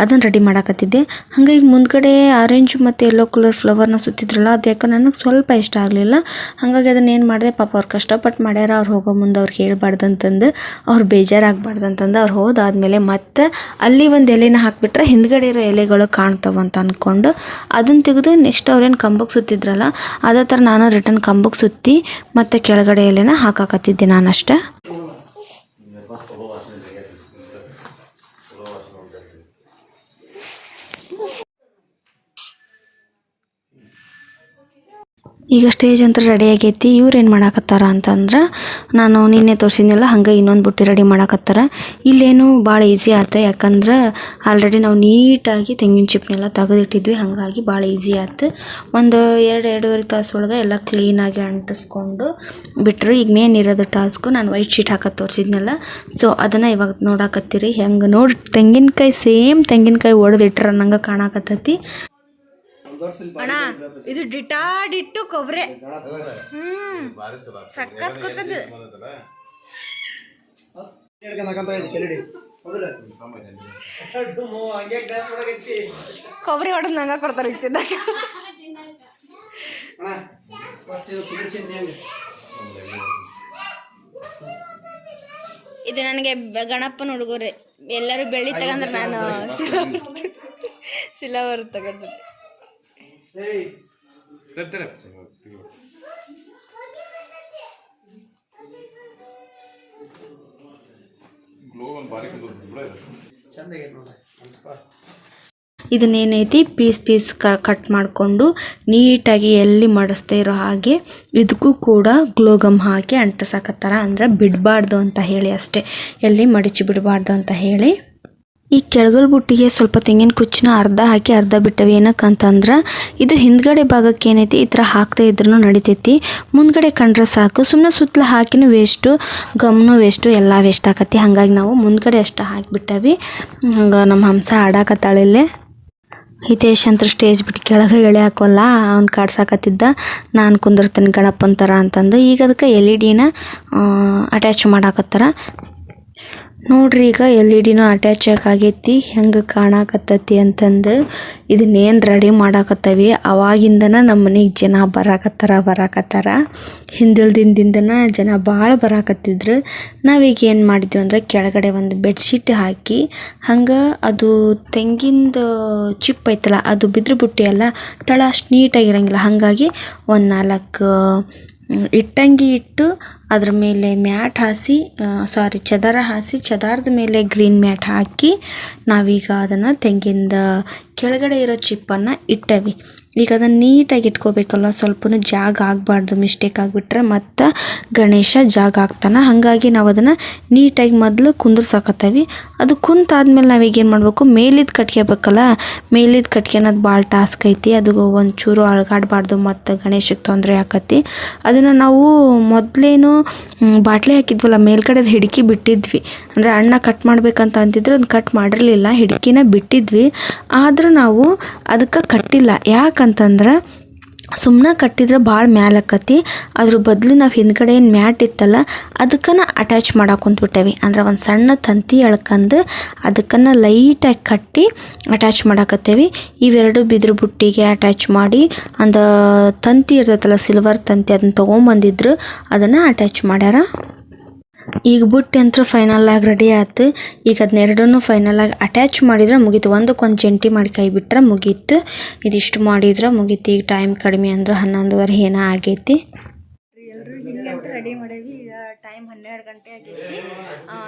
ಅದನ್ನು ರೆಡಿ ಮಾಡಾಕತ್ತಿದ್ದೆ. ಹಾಗಾಗಿ ಮುಂದ್ಗಡೆ ಆರೆಂಜ್ ಮತ್ತು ಯೆಲ್ಲೋ ಕಲರ್ ಫ್ಲವರ್ನ ಸುತ್ತಿದ್ರಲ್ಲ, ಅದು ಯಾಕೆ ನನಗೆ ಸ್ವಲ್ಪ ಇಷ್ಟ ಆಗಲಿಲ್ಲ. ಹಾಗಾಗಿ ಅದನ್ನು ಏನು ಮಾಡಿದೆ, ಪಾಪ ಅವ್ರು ಕಷ್ಟಪಟ್ಟು ಮಾಡ್ಯಾರ, ಅವ್ರು ಹೋಗೋ ಮುಂದೆ ಅವ್ರಿಗೆ ಹೇಳ್ಬಾರ್ದಂತಂದು, ಅವ್ರು ಬೇಜಾರಾಗಬಾರ್ದಂತಂದು ಅವ್ರು ಹೋದಾದ್ಮೇಲೆ ಮತ್ತೆ ಅಲ್ಲಿ ಒಂದು ಎಲೆನ ಹಾಕಿಬಿಟ್ರೆ ಹಿಂದ್ಗಡೆ ಇರೋ ಎಲೆಗಳು ಕಾಣ್ತಾವಂತ ಅಂದ್ಕೊಂಡು ಅದನ್ನು ತೆಗೆದು ನೆಕ್ಸ್ಟ್ ಅವ್ರೇನು ಕಂಬಕ್ಕೆ ಸುತ್ತಿದ್ರಲ್ಲ ಅದೇ ಥರ ನಾನು ರಿಟರ್ನ್ ಕಂಬಕ್ಕೆ ಸುತ್ತಿ ಮತ್ತು ಕೆಳಗಡೆ ಎಲೆನ ಹಾಕಾಕತ್ತಿದ್ದೆ ನಾನಷ್ಟೇ. ಈಗ ಸ್ಟೇಜ್ ಅಂತ ರೆಡಿ ಆಗೈತಿ. ಇವ್ರು ಏನು ಮಾಡಾಕತ್ತಾರ ಅಂತಂದ್ರೆ, ನಾನು ನಿನ್ನೆ ತೋರಿಸಿದ್ನಲ್ಲ ಹಂಗೆ ಇನ್ನೊಂದು ಬುಟ್ಟಿ ರೆಡಿ ಮಾಡಾಕತ್ತಾರ. ಇಲ್ಲೇನು ಭಾಳ ಈಸಿ ಆಯ್ತು, ಯಾಕಂದ್ರೆ ಆಲ್ರೆಡಿ ನಾವು ನೀಟಾಗಿ ತೆಂಗಿನ ಚಿಪ್ನೆಲ್ಲ ತೆಗೆದಿಟ್ಟಿದ್ವಿ, ಹಾಗಾಗಿ ಭಾಳ ಈಸಿ ಆಯ್ತು. ಒಂದು 2-2.5 ತಾಸು ಒಳಗೆ ಎಲ್ಲ ಕ್ಲೀನಾಗಿ ಅಂಟಿಸ್ಕೊಂಡು ಬಿಟ್ರು. ಈಗ ಮೇನ್ ಇರೋದು ಟಾಸ್ಕು ನಾನು ವೈಟ್ ಶೀಟ್ ಹಾಕೋದು ತೋರಿಸಿದ್ನಲ್ಲ, ಸೊ ಅದನ್ನು ಇವಾಗ ನೋಡಾಕತ್ತೀರಿ. ಹೆಂಗೆ ನೋಡಿ ತೆಂಗಿನಕಾಯಿ ಸೇಮ್ ತೆಂಗಿನಕಾಯಿ ಒಡೆದಿಟ್ರೆ ನಂಗೆ ಕಾಣಾಕತ್ತೈತಿ. ಅಣ್ಣ ಇದು ಡಿಟ್ಟು ಕೊಬ್ಬರಿ ಸಕ್ಕತ್ ಕೊತ್ತದು. ಕೊಬ್ಬರಿ ಹೊಡೆದ್ ನಂಗ ಕೊಡ್ತಾರೆ ಇತ್ತಿದ್ದಾಗ. ಇದು ನನಗೆ ಗಣಪನ ಹುಡುಗರೆ ಎಲ್ಲರೂ ಬೆಳ್ಳಿ ತಗಂದ್ರೆ ನಾನು ಸಿಲವರ್ ತಗೊಂಡು ಇದನ್ನೇನೈತಿ ಪೀಸ್ ಕಟ್ ಮಾಡಿಕೊಂಡು ನೀಟಾಗಿ ಎಲ್ಲಿ ಮಾಡಿಸ್ತಾ ಇರೋ ಹಾಗೆ ಇದಕ್ಕೂ ಕೂಡ ಗ್ಲೋಗಮ್ ಹಾಕಿ ಅಂಟಿಸಾಕತ್ತಾರ. ಅಂದ್ರೆ ಬಿಡಬಾರ್ದು ಅಂತ ಹೇಳಿ ಅಷ್ಟೇ, ಎಲ್ಲಿ ಮಡಿಚಿ ಬಿಡಬಾರ್ದು ಅಂತ ಹೇಳಿ. ಈ ಕೆಳಗಲ್ ಬುಟ್ಟಿಗೆ ಸ್ವಲ್ಪ ತೆಂಗಿನ ಕುಚ್ಚನ್ನ ಅರ್ಧ ಹಾಕಿ ಅರ್ಧ ಬಿಟ್ಟವಿ. ಏನಕ್ಕಂತಂದ್ರೆ ಇದು ಹಿಂದ್ಗಡೆ ಭಾಗಕ್ಕೆ ಏನೈತಿ ಈ ಥರ ಹಾಕ್ತಾ ಇದ್ರೂ ನಡಿತೈತಿ, ಮುಂದ್ಗಡೆ ಕಂಡ್ರೆ ಸಾಕು. ಸುಮ್ಮನೆ ಸುತ್ತಲ ಹಾಕಿನೂ ವೇಸ್ಟು, ಗಮ್ನು ವೇಸ್ಟು, ಎಲ್ಲ ವೇಸ್ಟ್ ಆಕತಿ. ಹಾಗಾಗಿ ನಾವು ಮುಂದ್ಗಡೆ ಅಷ್ಟು ಹಾಕಿಬಿಟ್ಟವಿ. ಹಂಗೆ ನಮ್ಮ ಹಂಸ ಆಡಾಕತ್ತಾಳಿಲ್ಲೇ. ಹಿತೇಶ್ ಅಂತ ಸ್ಟೇಜ್ ಬಿಟ್ಟು ಕೆಳಗೆ ಎಳೆ ಹಾಕೋಲ್ಲ, ಅವ್ನು ಕಾಡ್ಸಾಕತ್ತಿದ್ದ. ನಾನು ಕುಂದಿರ್ತೀನಿ ಗಣಪನ ಥರ ಅಂತಂದು. ಈಗ ಅದಕ್ಕೆ LED ಅಟ್ಯಾಚ್ ಮಾಡಾಕತ್ತಾರ ನೋಡ್ರಿ. ಈಗ LED ಅಟ್ಯಾಚ್ ಆಗೈತಿ, ಹೆಂಗೆ ಕಾಣಾಕತ್ತೈತಿ ಅಂತಂದು. ಇದನ್ನೇನು ರೆಡಿ ಮಾಡಾಕತ್ತವಿ ಅವಾಗಿಂದನ ನಮ್ಮ ಮನೆಗೆ ಜನ ಬರಾಕತ್ತಾರ. ಹಿಂದಿಲ್ದಿಂದನ ಜನ ಭಾಳ ಬರಾಕತ್ತಿದ್ರು. ನಾವೀಗ ಏನು ಮಾಡಿದ್ವಿ ಅಂದ್ರೆ ಕೆಳಗಡೆ ಒಂದು ಬೆಡ್ಶೀಟ್ ಹಾಕಿ, ಹಂಗೆ ಅದು ತೆಂಗಿಂದು ಚಿಪ್ ಐತಲ್ಲ ಅದು ಬಿದ್ರ ಬುಟ್ಟಿ ಅಲ್ಲ, ತಳ ಅಷ್ಟು ನೀಟಾಗಿರಂಗಿಲ್ಲ. ಹಾಗಾಗಿ ಒಂದು 4 ಇಟ್ಟಂಗಿ ಇಟ್ಟು ಅದ್ರ ಮೇಲೆ ಮ್ಯಾಟ್ ಹಾಸಿ ಚದರ ಹಾಸಿ, ಚದಾರದ ಮೇಲೆ ಗ್ರೀನ್ ಮ್ಯಾಟ್ ಹಾಕಿ ನಾವೀಗ ಅದನ್ನು ತೆಂಗಿಂದ ಕೆಳಗಡೆ ಇರೋ ಚಿಪ್ಪನ್ನು ಇಟ್ಟವಿ. ಈಗ ಅದನ್ನು ನೀಟಾಗಿ ಇಟ್ಕೋಬೇಕಲ್ಲ, ಸ್ವಲ್ಪನೂ ಜಾಗ ಆಗಬಾರ್ದು. ಮಿಸ್ಟೇಕ್ ಆಗಿಬಿಟ್ರೆ ಮತ್ತು ಗಣೇಶ ಜಾಗ ಆಗ್ತಾನೆ. ಹಾಗಾಗಿ ನಾವು ಅದನ್ನು ನೀಟಾಗಿ ಮೊದಲು ಕುಂದ್ರಸಾಕತ್ತೀವಿ. ಅದು ಕುಂತಾದ್ಮೇಲೆ ನಾವೀಗ ಏನು ಮಾಡಬೇಕು, ಮೇಲಿದ್ದು ಕಟ್ಕೋಬೇಕಲ್ಲ. ಮೇಲಿದ್ದು ಕಟ್ಕೊಳೋದು ಭಾಳ ಟಾಸ್ಕ್ ಐತಿ. ಅದು ಒಂಚೂರು ಅಳಗಾಡಬಾರ್ದು, ಮತ್ತು ಗಣೇಶಕ್ಕೆ ತೊಂದರೆ ಆಕತಿ. ಅದನ್ನು ನಾವು ಮೊದಲೇನು ಬಾಟ್ಲಿ ಹಾಕಿದ್ವಲ್ಲ, ಮೇಲ್ಗಡೆದು ಹಿಡ್ಕಿ ಬಿಟ್ಟಿದ್ವಿ. ಅಂದರೆ ಅಣ್ಣ ಕಟ್ ಮಾಡ್ಬೇಕಂತ ಅಂತಿದ್ರು, ಅದು ಕಟ್ ಮಾಡಿರಲಿಲ್ಲ, ಹಿಡ್ಕಿನ ಬಿಟ್ಟಿದ್ವಿ. ಆದ್ರೆ ನಾವು ಅದಕ್ಕೆ ಕಟ್ಟಿಲ್ಲ. ಯಾಕಂತಂದ್ರೆ ಸುಮ್ಮನೆ ಕಟ್ಟಿದ್ರೆ ಭಾಳ ಮ್ಯಾಲಕ್ಕತಿ. ಅದ್ರ ಬದಲು ನಾವು ಹಿಂದ್ಗಡೆ ಏನು ಮ್ಯಾಟ್ ಇತ್ತಲ್ಲ ಅದಕ್ಕನ್ನು ಅಟ್ಯಾಚ್ ಮಾಡಾಕೊಂತ್ಬಿಟ್ಟೇವಿ. ಅಂದ್ರೆ ಒಂದು ಸಣ್ಣ ತಂತಿ ಎಳ್ಕೊಂಡು ಅದಕ್ಕನ್ನು ಲೈಟಾಗಿ ಕಟ್ಟಿ ಅಟ್ಯಾಚ್ ಮಾಡಾಕತ್ತೇವಿ. ಇವೆರಡು ಬಿದ್ರ ಬುಟ್ಟಿಗೆ ಅಟ್ಯಾಚ್ ಮಾಡಿ, ಒಂದು ತಂತಿ ಇರ್ತೈತಲ್ಲ ಸಿಲ್ವರ್ ತಂತಿ, ಅದನ್ನು ತೊಗೊಂಬಂದಿದ್ರು, ಅದನ್ನು ಅಟ್ಯಾಚ್ ಮಾಡ್ಯಾರ. ಈಗ ಬುಟ್ಟಿ ಅಂತೂ ಫೈನಲ್ ಆಗಿ ರೆಡಿ ಆಯ್ತು. ಈಗ ಅದನ್ನೆರಡನ್ನೂ ಫೈನಲ್ ಆಗಿ ಅಟ್ಯಾಚ್ ಮಾಡಿದ್ರೆ ಮುಗೀತು. ಒಂದಕ್ಕೊಂದು ಜಂಟಿ ಮಾಡಿ ಕೈ ಬಿಟ್ರೆ ಮುಗೀತು. ಇದಿಷ್ಟು ಮಾಡಿದ್ರೆ ಮುಗೀತು. ಈಗ ಟೈಮ್ ಕಡಿಮೆ ಅಂದ್ರೆ 11:30 ಏನೋ ಆಗೈತಿ. ಎಲ್ಲರೂ ಹಿಂಗಂತ ರೆಡಿ ಮಾಡೇವಿ. ಈಗ ಟೈಮ್ 12 ಗಂಟೆ ಆಗೈತಿ.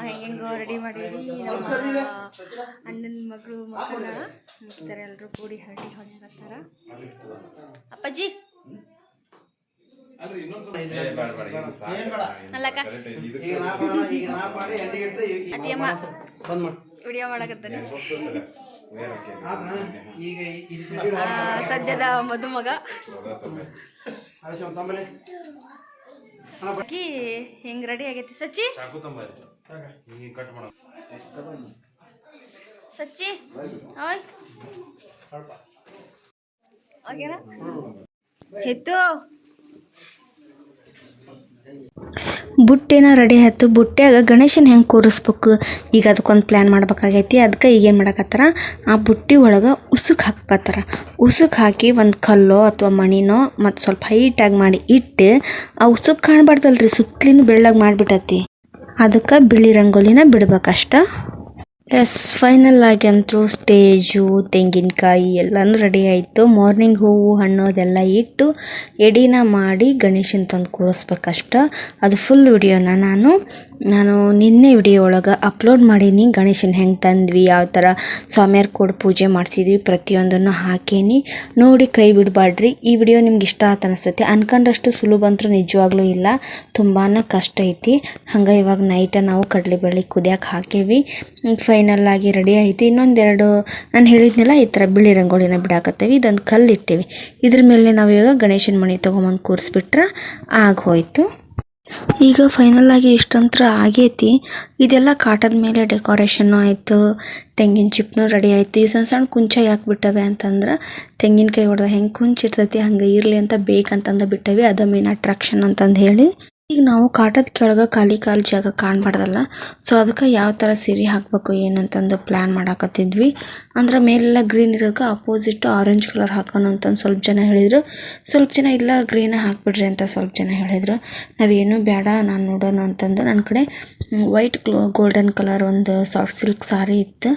ಹೆಂಗೆಂಗೋ ರೆಡಿ ಮಾಡೇವಿ. ನಮ್ಮ ಅಣ್ಣನ ಮಕ್ಕಳ ಮುಗಿಸ್ತಾರೆ, ಎಲ್ಲರೂ ಕೂಡಿ ಹರಟಿ ಹೊಡ್ಯಾಕತ್ತಾರ. ಅಪ್ಪಾಜಿ ವಿಡಿಯೋ ಮಾಡಕತ್ತಾನೆ. ಸದ್ಯದ ಮದುಮಗ ಹೆಂಗ್ ರೆಡಿ ಆಗೈತಿ. ಸಚ್ಚಿ ಓಯ್ ಓಕೆನಾ ಹೆತ್ತು ಬುಟ್ಟಿನ ರೆಡಿ ಆಯ್ತು. ಬುಟ್ಟಿಯಾಗ ಗಣೇಶನ ಹೆಂಗೆ ಕೂರಿಸ್ಬೇಕು, ಈಗ ಅದಕ್ಕೊಂದು ಪ್ಲ್ಯಾನ್ ಮಾಡ್ಬೇಕಾಗೈತಿ. ಅದಕ್ಕೆ ಈಗೇನು ಮಾಡಕತ್ತಾರ, ಆ ಬುಟ್ಟಿ ಒಳಗೆ ಉಸುಕ್ ಹಾಕಕತ್ತಾರ. ಉಸುಕ್ ಹಾಕಿ ಒಂದು ಕಲ್ಲೋ ಅಥವಾ ಮಣಿನೋ ಮತ್ತು ಸ್ವಲ್ಪ ಹೈಟಾಗಿ ಮಾಡಿ ಇಟ್ಟು, ಆ ಉಸುಕ್ ಕಾಣಬಾರ್ದಲ್ರಿ, ಸುತ್ತಲಿನೂ ಬೆಳ್ಳಗೆ ಮಾಡಿಬಿಟ್ಟತಿ. ಅದಕ್ಕೆ ಬಿಳಿ ರಂಗೋಲಿನ ಬಿಡ್ಬೇಕಷ್ಟ. ಎಸ್, ಫೈನಲ್ ಆಗಿ ಅಂತೂ ಸ್ಟೇಜು, ತೆಂಗಿನಕಾಯಿ ಎಲ್ಲನೂ ರೆಡಿ ಆಯಿತು. ಮಾರ್ನಿಂಗ್ ಹೂವು ಹಣ್ಣು ಅದೆಲ್ಲ ಇಟ್ಟು ಎಡಿನ ಮಾಡಿ ಗಣೇಶನ ತಂದು ಕೂರಿಸ್ಬೇಕಷ್ಟ. ಅದು ಫುಲ್ ವಿಡಿಯೋನ ನಾನು ನಾನು ನಿನ್ನೆ ವಿಡಿಯೋ ಒಳಗೆ ಅಪ್ಲೋಡ್ ಮಾಡೀನಿ ಗಣೇಶನ ಹೆಂಗೆ ತಂದ್ವಿ, ಯಾವ ಥರ ಸ್ವಾಮಿಯರ್ ಕೂಡ ಪೂಜೆ ಮಾಡಿಸಿದ್ವಿ ಪ್ರತಿಯೊಂದನ್ನು ಹಾಕೀನಿ. ನೋಡಿ ಕೈ ಬಿಡಬಾಡ್ರಿ. ಈ ವಿಡಿಯೋ ನಿಮ್ಗೆ ಇಷ್ಟ ಆತ ಅನಿಸ್ತೈತಿ. ಅನ್ಕೊಂಡಷ್ಟು ಸುಲಭ ಅಂತೂ ನಿಜವಾಗ್ಲೂ ಇಲ್ಲ, ತುಂಬಾ ಕಷ್ಟ ಐತಿ. ಹಂಗೆ ಇವಾಗ ನೈಟ ನಾವು ಕಡಲೆಬೇಳೆ ಕುದಿಯೋಕೆ ಹಾಕೇವಿ. ಫೈನಲ್ ಆಗಿ ರೆಡಿ ಆಯಿತು. ಇನ್ನೊಂದೆರಡು ನಾನು ಹೇಳಿದ್ನೆಲ್ಲ ಈ ಥರ ಬಿಳಿ ರಂಗೋಲಿನ ಬಿಡಾಕತ್ತೇವಿ. ಇದೊಂದು ಕಲ್ಲು ಇಟ್ಟೇವಿ. ಇದ್ರ ಮೇಲೆ ನಾವು ಇವಾಗ ಗಣೇಶನ ಮಣಿ ತೊಗೊಂಬಂದು ಕೂರಿಸ್ಬಿಟ್ರೆ ಆಗೋಯ್ತು. ಈಗ ಫೈನಲ್ ಆಗಿ ಇಷ್ಟಂತ್ರ ಆಗೈತಿ. ಇದೆಲ್ಲ ಕಾಟದ ಮೇಲೆ ಡೆಕೋರೇಷನ್ನು ಆಯಿತು, ತೆಂಗಿನ ಚಿಪ್ನು ರೆಡಿ ಆಯಿತು. ಈ ಸಣ್ಣ ಸಣ್ಣ ಕುಂಚ ಯಾಕೆ ಬಿಟ್ಟವೆ ಅಂತಂದ್ರೆ ತೆಂಗಿನಕಾಯಿ ಹೊಡೆದ ಹೆಂಗೆ ಕುಂಚಿರ್ತೈತಿ ಹಂಗೆ ಇರಲಿ ಅಂತ ಬೇಕಂತಂದು ಬಿಟ್ಟವಿ. ಅದು ಮೇನ್ ಅಟ್ರಾಕ್ಷನ್ ಅಂತಂದು ಹೇಳಿ. ಈಗ ನಾವು ಕಾಟದ ಕೆಳಗೆ ಖಾಲಿ ಜಾಗ ಕಾಣಬಾರ್ದಲ್ಲ, ಸೊ ಅದಕ್ಕೆ ಯಾವ ಥರ ಸೀರೆ ಹಾಕಬೇಕು ಏನಂತಂದು ಪ್ಲ್ಯಾನ್ ಮಾಡಾಕತ್ತಿದ್ವಿ. ಅಂದ್ರೆ ಮೇಲೆಲ್ಲ ಗ್ರೀನ್ ಇರೋಕೆ ಅಪೋಸಿಟ್ ಆರೆಂಜ್ ಕಲರ್ ಹಾಕೋಣ ಅಂತಂದು ಸ್ವಲ್ಪ ಜನ ಹೇಳಿದರು. ಸ್ವಲ್ಪ ಜನ ಇಲ್ಲ ಗ್ರೀನ ಹಾಕ್ಬಿಡ್ರಿ ಅಂತ ಸ್ವಲ್ಪ ಜನ ಹೇಳಿದರು. ನಾವೇನು ಬೇಡ ನಾನು ನೋಡೋಣ ಅಂತಂದು ನನ್ನ ಕಡೆ ವೈಟ್ ಗೋಲ್ಡನ್ ಕಲರ್ ಒಂದು ಸಾಫ್ಟ್ ಸಿಲ್ಕ್ ಸಾರಿ ಇತ್ತು.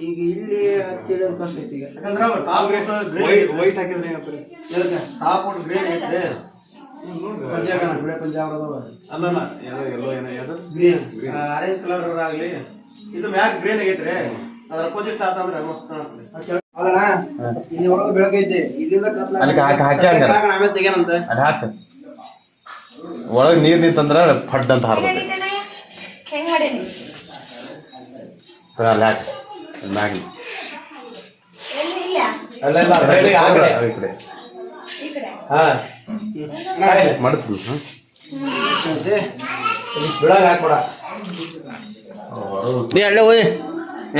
ಈಗ ಇಲ್ಲಿ ತಿಳಿಯೋದು ಕಷ್ಟ ಐತಿ. ಈಗ ಯಾಕಂದ್ರೆ ವೈಟ್ ಹಾಕಿದ್ರೆ ಟಾಪ್ ಒಂದು ಗ್ರೀನ್ ಐತ್ರಿ. ಅಲ್ಲ ಗ್ರೀನ್ ಆರೆಂಜ್ ಕಲರ್ ಆಗಲಿ, ಇದು ಮ್ಯಾಕ್ ಗ್ರೀನ್ ಆಗೈತ್ರಿ. ಅದ್ರ ಅಪೋಸಿಟ್ ಆತಂದ್ರೆ ಮಸ್ತ್ ಕಾಣುತ್ತೆ. ಅಲ್ಲಣ್ಣ ಇಲ್ಲಿ ಒಳಗೆ ಬೆಳಕೈತಿ, ಇಲ್ಲಿಂದ ಆಮೇಲೆ ತೆಗ್ಯಾನಂತ ಅದು ಹಾಕ ಒಳಗೆ ನೀರು ನಿಂತಂದ್ರೆ ಫಡ್ ಅಂತ ಹಾರ್ಬೇಕು. ಅಲ್ಲಿ ಹಾಕಿ ಮ್ಯಾಗ ಅಲ್ಲೆಲ್ಲ ಸೈಡಿಗೆ ಹಾಕ್ರೆ ಈ ಕಡೆ ಮಾಡಿಸ್ಲಿ ಬಿಡಾಗ ಹಾಕ್ಬೇಡ. ನೀ ಅಲ್ಲೇ ಹೋಯ್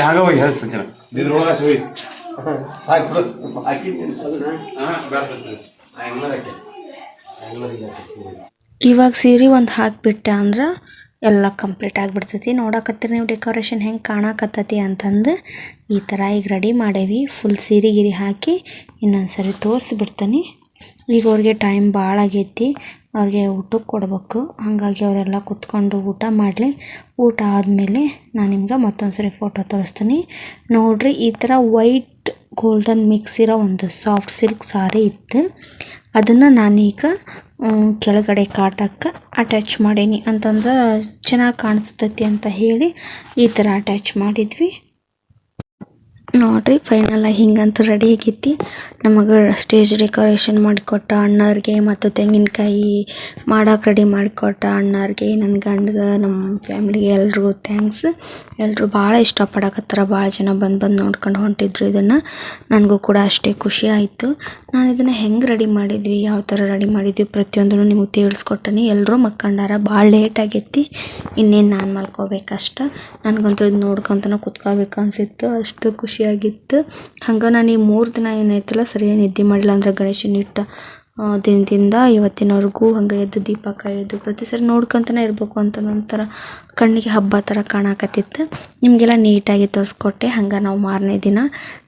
ಹಾಗ ಹೋಗಿ ಹೇಳಿ ಸಚಿನ ಇದ್ರ ಹೋಗ ಹೋಯ್ ಸಾಕು ಹಾಕಿ. ಇವಾಗ ಸೀರೆ ಒಂದು ಹಾಕಿಬಿಟ್ಟೆ ಅಂದ್ರೆ ಎಲ್ಲ ಕಂಪ್ಲೀಟ್ ಆಗಿಬಿಡ್ತೈತಿ. ನೋಡಕತ್ತೀರಿ ನೀವು ಡೆಕೋರೇಷನ್ ಹೆಂಗೆ ಕಾಣಕತ್ತೈತಿ ಅಂತಂದು. ಈ ಥರ ಈಗ ರೆಡಿ ಮಾಡೇವಿ. ಫುಲ್ ಸೀರೆ ಗಿರಿ ಹಾಕಿ ಇನ್ನೊಂದು ಸರಿ ತೋರಿಸ್ಬಿಡ್ತೀನಿ. ಈಗ ಅವ್ರಿಗೆ ಟೈಮ್ ಭಾಳ ಆಗೈತಿ, ಅವ್ರಿಗೆ ಊಟಕ್ಕೆ ಕೊಡ್ಬೇಕು. ಹಾಗಾಗಿ ಅವರೆಲ್ಲ ಕುತ್ಕೊಂಡು ಊಟ ಮಾಡಲಿ. ಊಟ ಆದಮೇಲೆ ನಾನು ನಿಮ್ಗೆ ಮತ್ತೊಂದು ಸರಿ ಫೋಟೋ ತೋರಿಸ್ತೀನಿ. ನೋಡಿರಿ ಈ ಥರ ವೈಟ್ ಗೋಲ್ಡನ್ ಮಿಕ್ಸ್ ಇರೋ ಒಂದು ಸಾಫ್ಟ್ ಸಿಲ್ಕ್ ಸಾರಿ ಇತ್ತು. ಅದನ್ನು ನಾನೀಗ ಕೆಳಗಡೆ ಕಾಟಕ್ಕೆ ಅಟ್ಯಾಚ್ ಮಾಡೀನಿ. ಅಂತಂದ್ರೆ ಚೆನ್ನಾಗಿ ಕಾಣಿಸ್ತೈತಿ ಅಂತ ಹೇಳಿ ಈ ಥರ ಅಟ್ಯಾಚ್ ಮಾಡಿದ್ವಿ. ನೋಡಿರಿ ಫೈನಲಾಗಿ ಹಿಂಗಂತೂ ರೆಡಿ ಆಗೈತಿ. ನಮಗೆ ಸ್ಟೇಜ್ ಡೆಕೋರೇಷನ್ ಮಾಡಿಕೊಟ್ಟ ಅಣ್ಣವ್ರಿಗೆ ಮತ್ತು ತೆಂಗಿನಕಾಯಿ ಮಾಡೋಕೆ ರೆಡಿ ಮಾಡಿಕೊಟ್ಟ ಅಣ್ಣವ್ರಿಗೆ, ನನ್ನ ಗಂಡಗೆ, ನಮ್ಮ ಫ್ಯಾಮ್ಲಿಗೆ ಎಲ್ರಿಗೂ ಥ್ಯಾಂಕ್ಸ್. ಎಲ್ಲರೂ ಭಾಳ ಇಷ್ಟಪಡಕತ್ತಾರ. ಭಾಳ ಜನ ಬಂದು ನೋಡ್ಕೊಂಡು ಹೊಂಟಿದ್ರು ಇದನ್ನು. ನನಗೂ ಕೂಡ ಅಷ್ಟೇ ಖುಷಿ ಆಯಿತು. ನಾನು ಇದನ್ನು ಹೆಂಗೆ ರೆಡಿ ಮಾಡಿದ್ವಿ, ಯಾವ ಥರ ರೆಡಿ ಮಾಡಿದ್ವಿ ಪ್ರತಿಯೊಂದನ್ನು ನಿಮಗೆ ತಿಳಿಸ್ಕೊಟ್ಟನಿ. ಎಲ್ಲರೂ ಮಕ್ಕಂಡಾರ. ಭಾಳ ಲೇಟ್ ಆಗೈತಿ. ಇನ್ನೇನು ನಾನು ಮಲ್ಕೋಬೇಕಷ್ಟ. ನನಗಂತೂ ಇದು ನೋಡ್ಕೊಂತನ ಕುತ್ಕೋಬೇಕು ಅನಿಸಿತ್ತು, ಅಷ್ಟು ಖುಷಿಯಾಗಿತ್ತು. ಹಂಗೆ ನಾನು ಈ 3 ದಿನ ಏನೈತಲ್ಲ ಸರಿಯಾಗಿ ನಿದ್ದೆ ಮಾಡಿಲ್ಲ. ಅಂದರೆ ಗಣೇಶನ ಇಟ್ಟ ದಿನದಿಂದ ಇವತ್ತಿನವರೆಗೂ ಹಂಗೆ ಎದ್ದು ದೀಪ ಕಾಯೋದು ಪ್ರತಿ ಸರಿ ನೋಡ್ಕೊಂತನೇ ಇರಬೇಕು ಅಂತ ಒಂಥರ ಕಣ್ಣಿಗೆ ಹಬ್ಬ ಥರ ಕಾಣಕತ್ತಿತ್ತು. ನಿಮಗೆಲ್ಲ ನೀಟಾಗಿ ತೋರಿಸ್ಕೊಟ್ಟೆ. ಹಂಗೆ ನಾವು ಮಾರನೇ ದಿನ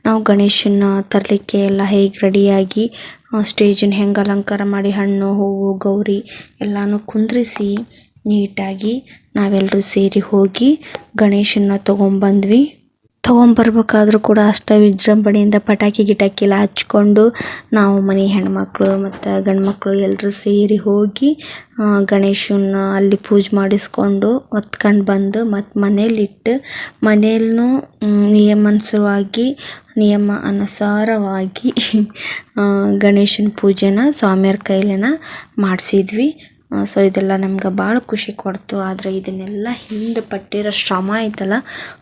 ನಾವು ಗಣೇಶನ ತರಲಿಕ್ಕೆ ಎಲ್ಲ ಹೇಗೆ ರೆಡಿಯಾಗಿ ಸ್ಟೇಜನ್ನು ಹೆಂಗೆ ಅಲಂಕಾರ ಮಾಡಿ ಹಣ್ಣು ಹೂವು ಗೌರಿ ಎಲ್ಲನೂ ಕುಂದ್ರಿಸಿ ನೀಟಾಗಿ ನಾವೆಲ್ಲರೂ ಸೇರಿ ಹೋಗಿ ಗಣೇಶನ ತೊಗೊಂಬಂದ್ವಿ. ತೊಗೊಂಬರ್ಬೇಕಾದ್ರೂ ಕೂಡ ಅಷ್ಟು ವಿಜೃಂಭಣೆಯಿಂದ ಪಟಾಕಿ ಗಿಟಾಕಿ ಎಲ್ಲ ಹಚ್ಕೊಂಡು ನಾವು ಮನೆ ಹೆಣ್ಮಕ್ಳು ಮತ್ತು ಗಂಡ್ಮಕ್ಳು ಎಲ್ಲರೂ ಸೇರಿ ಹೋಗಿ ಗಣೇಶನ ಅಲ್ಲಿ ಪೂಜೆ ಮಾಡಿಸ್ಕೊಂಡು ಹೊತ್ಕೊಂಡು ಬಂದು ಮತ್ತು ಮನೇಲಿಟ್ಟು ಮನೆಯಲ್ಲೂ ನಿಯಮ ಅನುಸಾರವಾಗಿ ಗಣೇಶನ ಪೂಜೆನ ಸ್ವಾಮಿಯವ್ರ ಕೈಲೇನ ಮಾಡಿಸಿದ್ವಿ. ಸೊ ಇದೆಲ್ಲ ನಮ್ಗೆ ಭಾಳ ಖುಷಿ ಕೊಡ್ತು. ಆದರೆ ಇದನ್ನೆಲ್ಲ ಹಿಂದೆ ಪಟ್ಟಿರೋ ಶ್ರಮ ಐತಲ್ಲ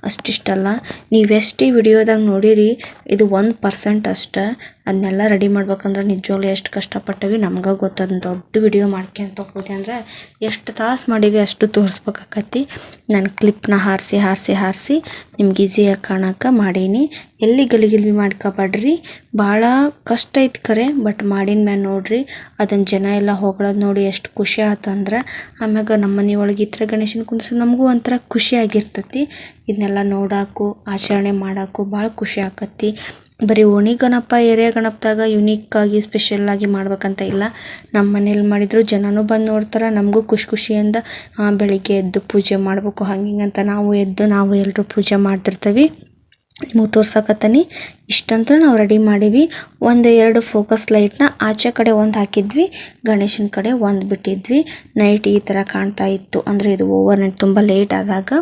ಅಷ್ಟಿಷ್ಟಲ್ಲ. ನೀವೆಷ್ಟು ಈ ವಿಡಿಯೋದಾಗ ನೋಡಿರಿ ಇದು 1% ಅಷ್ಟೇ. ಅದನ್ನೆಲ್ಲ ರೆಡಿ ಮಾಡ್ಬೇಕಂದ್ರೆ ನಿಜವಾಗ್ಲೂ ಎಷ್ಟು ಕಷ್ಟಪಟ್ಟವಿ ನಮ್ಗೆ ಗೊತ್ತು. ಅದನ್ನ ದೊಡ್ಡ ವಿಡಿಯೋ ಮಾಡ್ಕೊಂತ ಹೋದೆ ಅಂದರೆ ಎಷ್ಟು ತಾಸು ಮಾಡೀವಿ ಅಷ್ಟು ತೋರಿಸ್ಬೇಕಾಕತಿ. ನಾನು ಕ್ಲಿಪ್ನ ಹಾರಿಸಿ ನಿಮ್ಗೆ ಈಸಿಯಾಗಿ ಕಾಣೋಕೆ ಮಾಡೀನಿ. ಎಲ್ಲಿ ಗಲಿಗಿಲ್ವಿ ಮಾಡ್ಕೊಬೇಡ್ರಿ. ಭಾಳ ಕಷ್ಟ ಐತೆ ಖರೆ, ಬಟ್ ಮಾಡಿನ ಮ್ಯಾಲೆ ನೋಡ್ರಿ ಅದನ್ನು ಜನ ಎಲ್ಲ ಹೊಗಳೋದು ನೋಡಿ ಎಷ್ಟು ಖುಷಿ ಆತಂದ್ರೆ ಆಮ್ಯಾಗ ನಮ್ಮ ಮನೆ ಒಳಗೆ ಈ ಥರ ಗಣೇಶನ ಕುಂದ್ರಿಸಿ ನಮಗೂ ಒಂಥರ ಖುಷಿಯಾಗಿರ್ತೈತಿ. ಇದನ್ನೆಲ್ಲ ನೋಡೋಕ್ಕೂ ಆಚರಣೆ ಮಾಡೋಕ್ಕೂ ಭಾಳ ಖುಷಿ ಆಕತಿ. ಬರೀ ಓಣಿ ಗಣಪ ಏರಿಯಾ ಗಣಪದಾಗ ಯುನೀಕಾಗಿ ಸ್ಪೆಷಲ್ಲಾಗಿ ಮಾಡ್ಬೇಕಂತ ಇಲ್ಲ. ನಮ್ಮ ಮನೇಲಿ ಮಾಡಿದ್ರು ಜನನೂ ಬಂದು ನೋಡ್ತಾರೆ. ನಮಗೂ ಖುಷಿಯಿಂದ ಬೆಳಿಗ್ಗೆ ಎದ್ದು ಪೂಜೆ ಮಾಡಬೇಕು ಹಂಗಿಂಗಂತ ನಾವು ಎಲ್ಲರೂ ಪೂಜೆ ಮಾಡ್ತಿರ್ತೀವಿ. ನಿಮಗೆ ತೋರ್ಸಕತ್ತೀನಿ. ಇಷ್ಟಂತೂ ನಾವು ರೆಡಿ ಮಾಡೀವಿ. 1-2 ಫೋಕಸ್ ಲೈಟ್ನ ಆಚೆ ಕಡೆ ಒಂದು ಹಾಕಿದ್ವಿ, ಗಣೇಶನ ಕಡೆ ಒಂದು ಬಿಟ್ಟಿದ್ವಿ. ನೈಟ್ ಈ ಥರ ಕಾಣ್ತಾ ಇತ್ತು. ಅಂದರೆ ಇದು ಓವರ್ ನೈಟ್ ತುಂಬ ಲೇಟ್ ಆದಾಗ.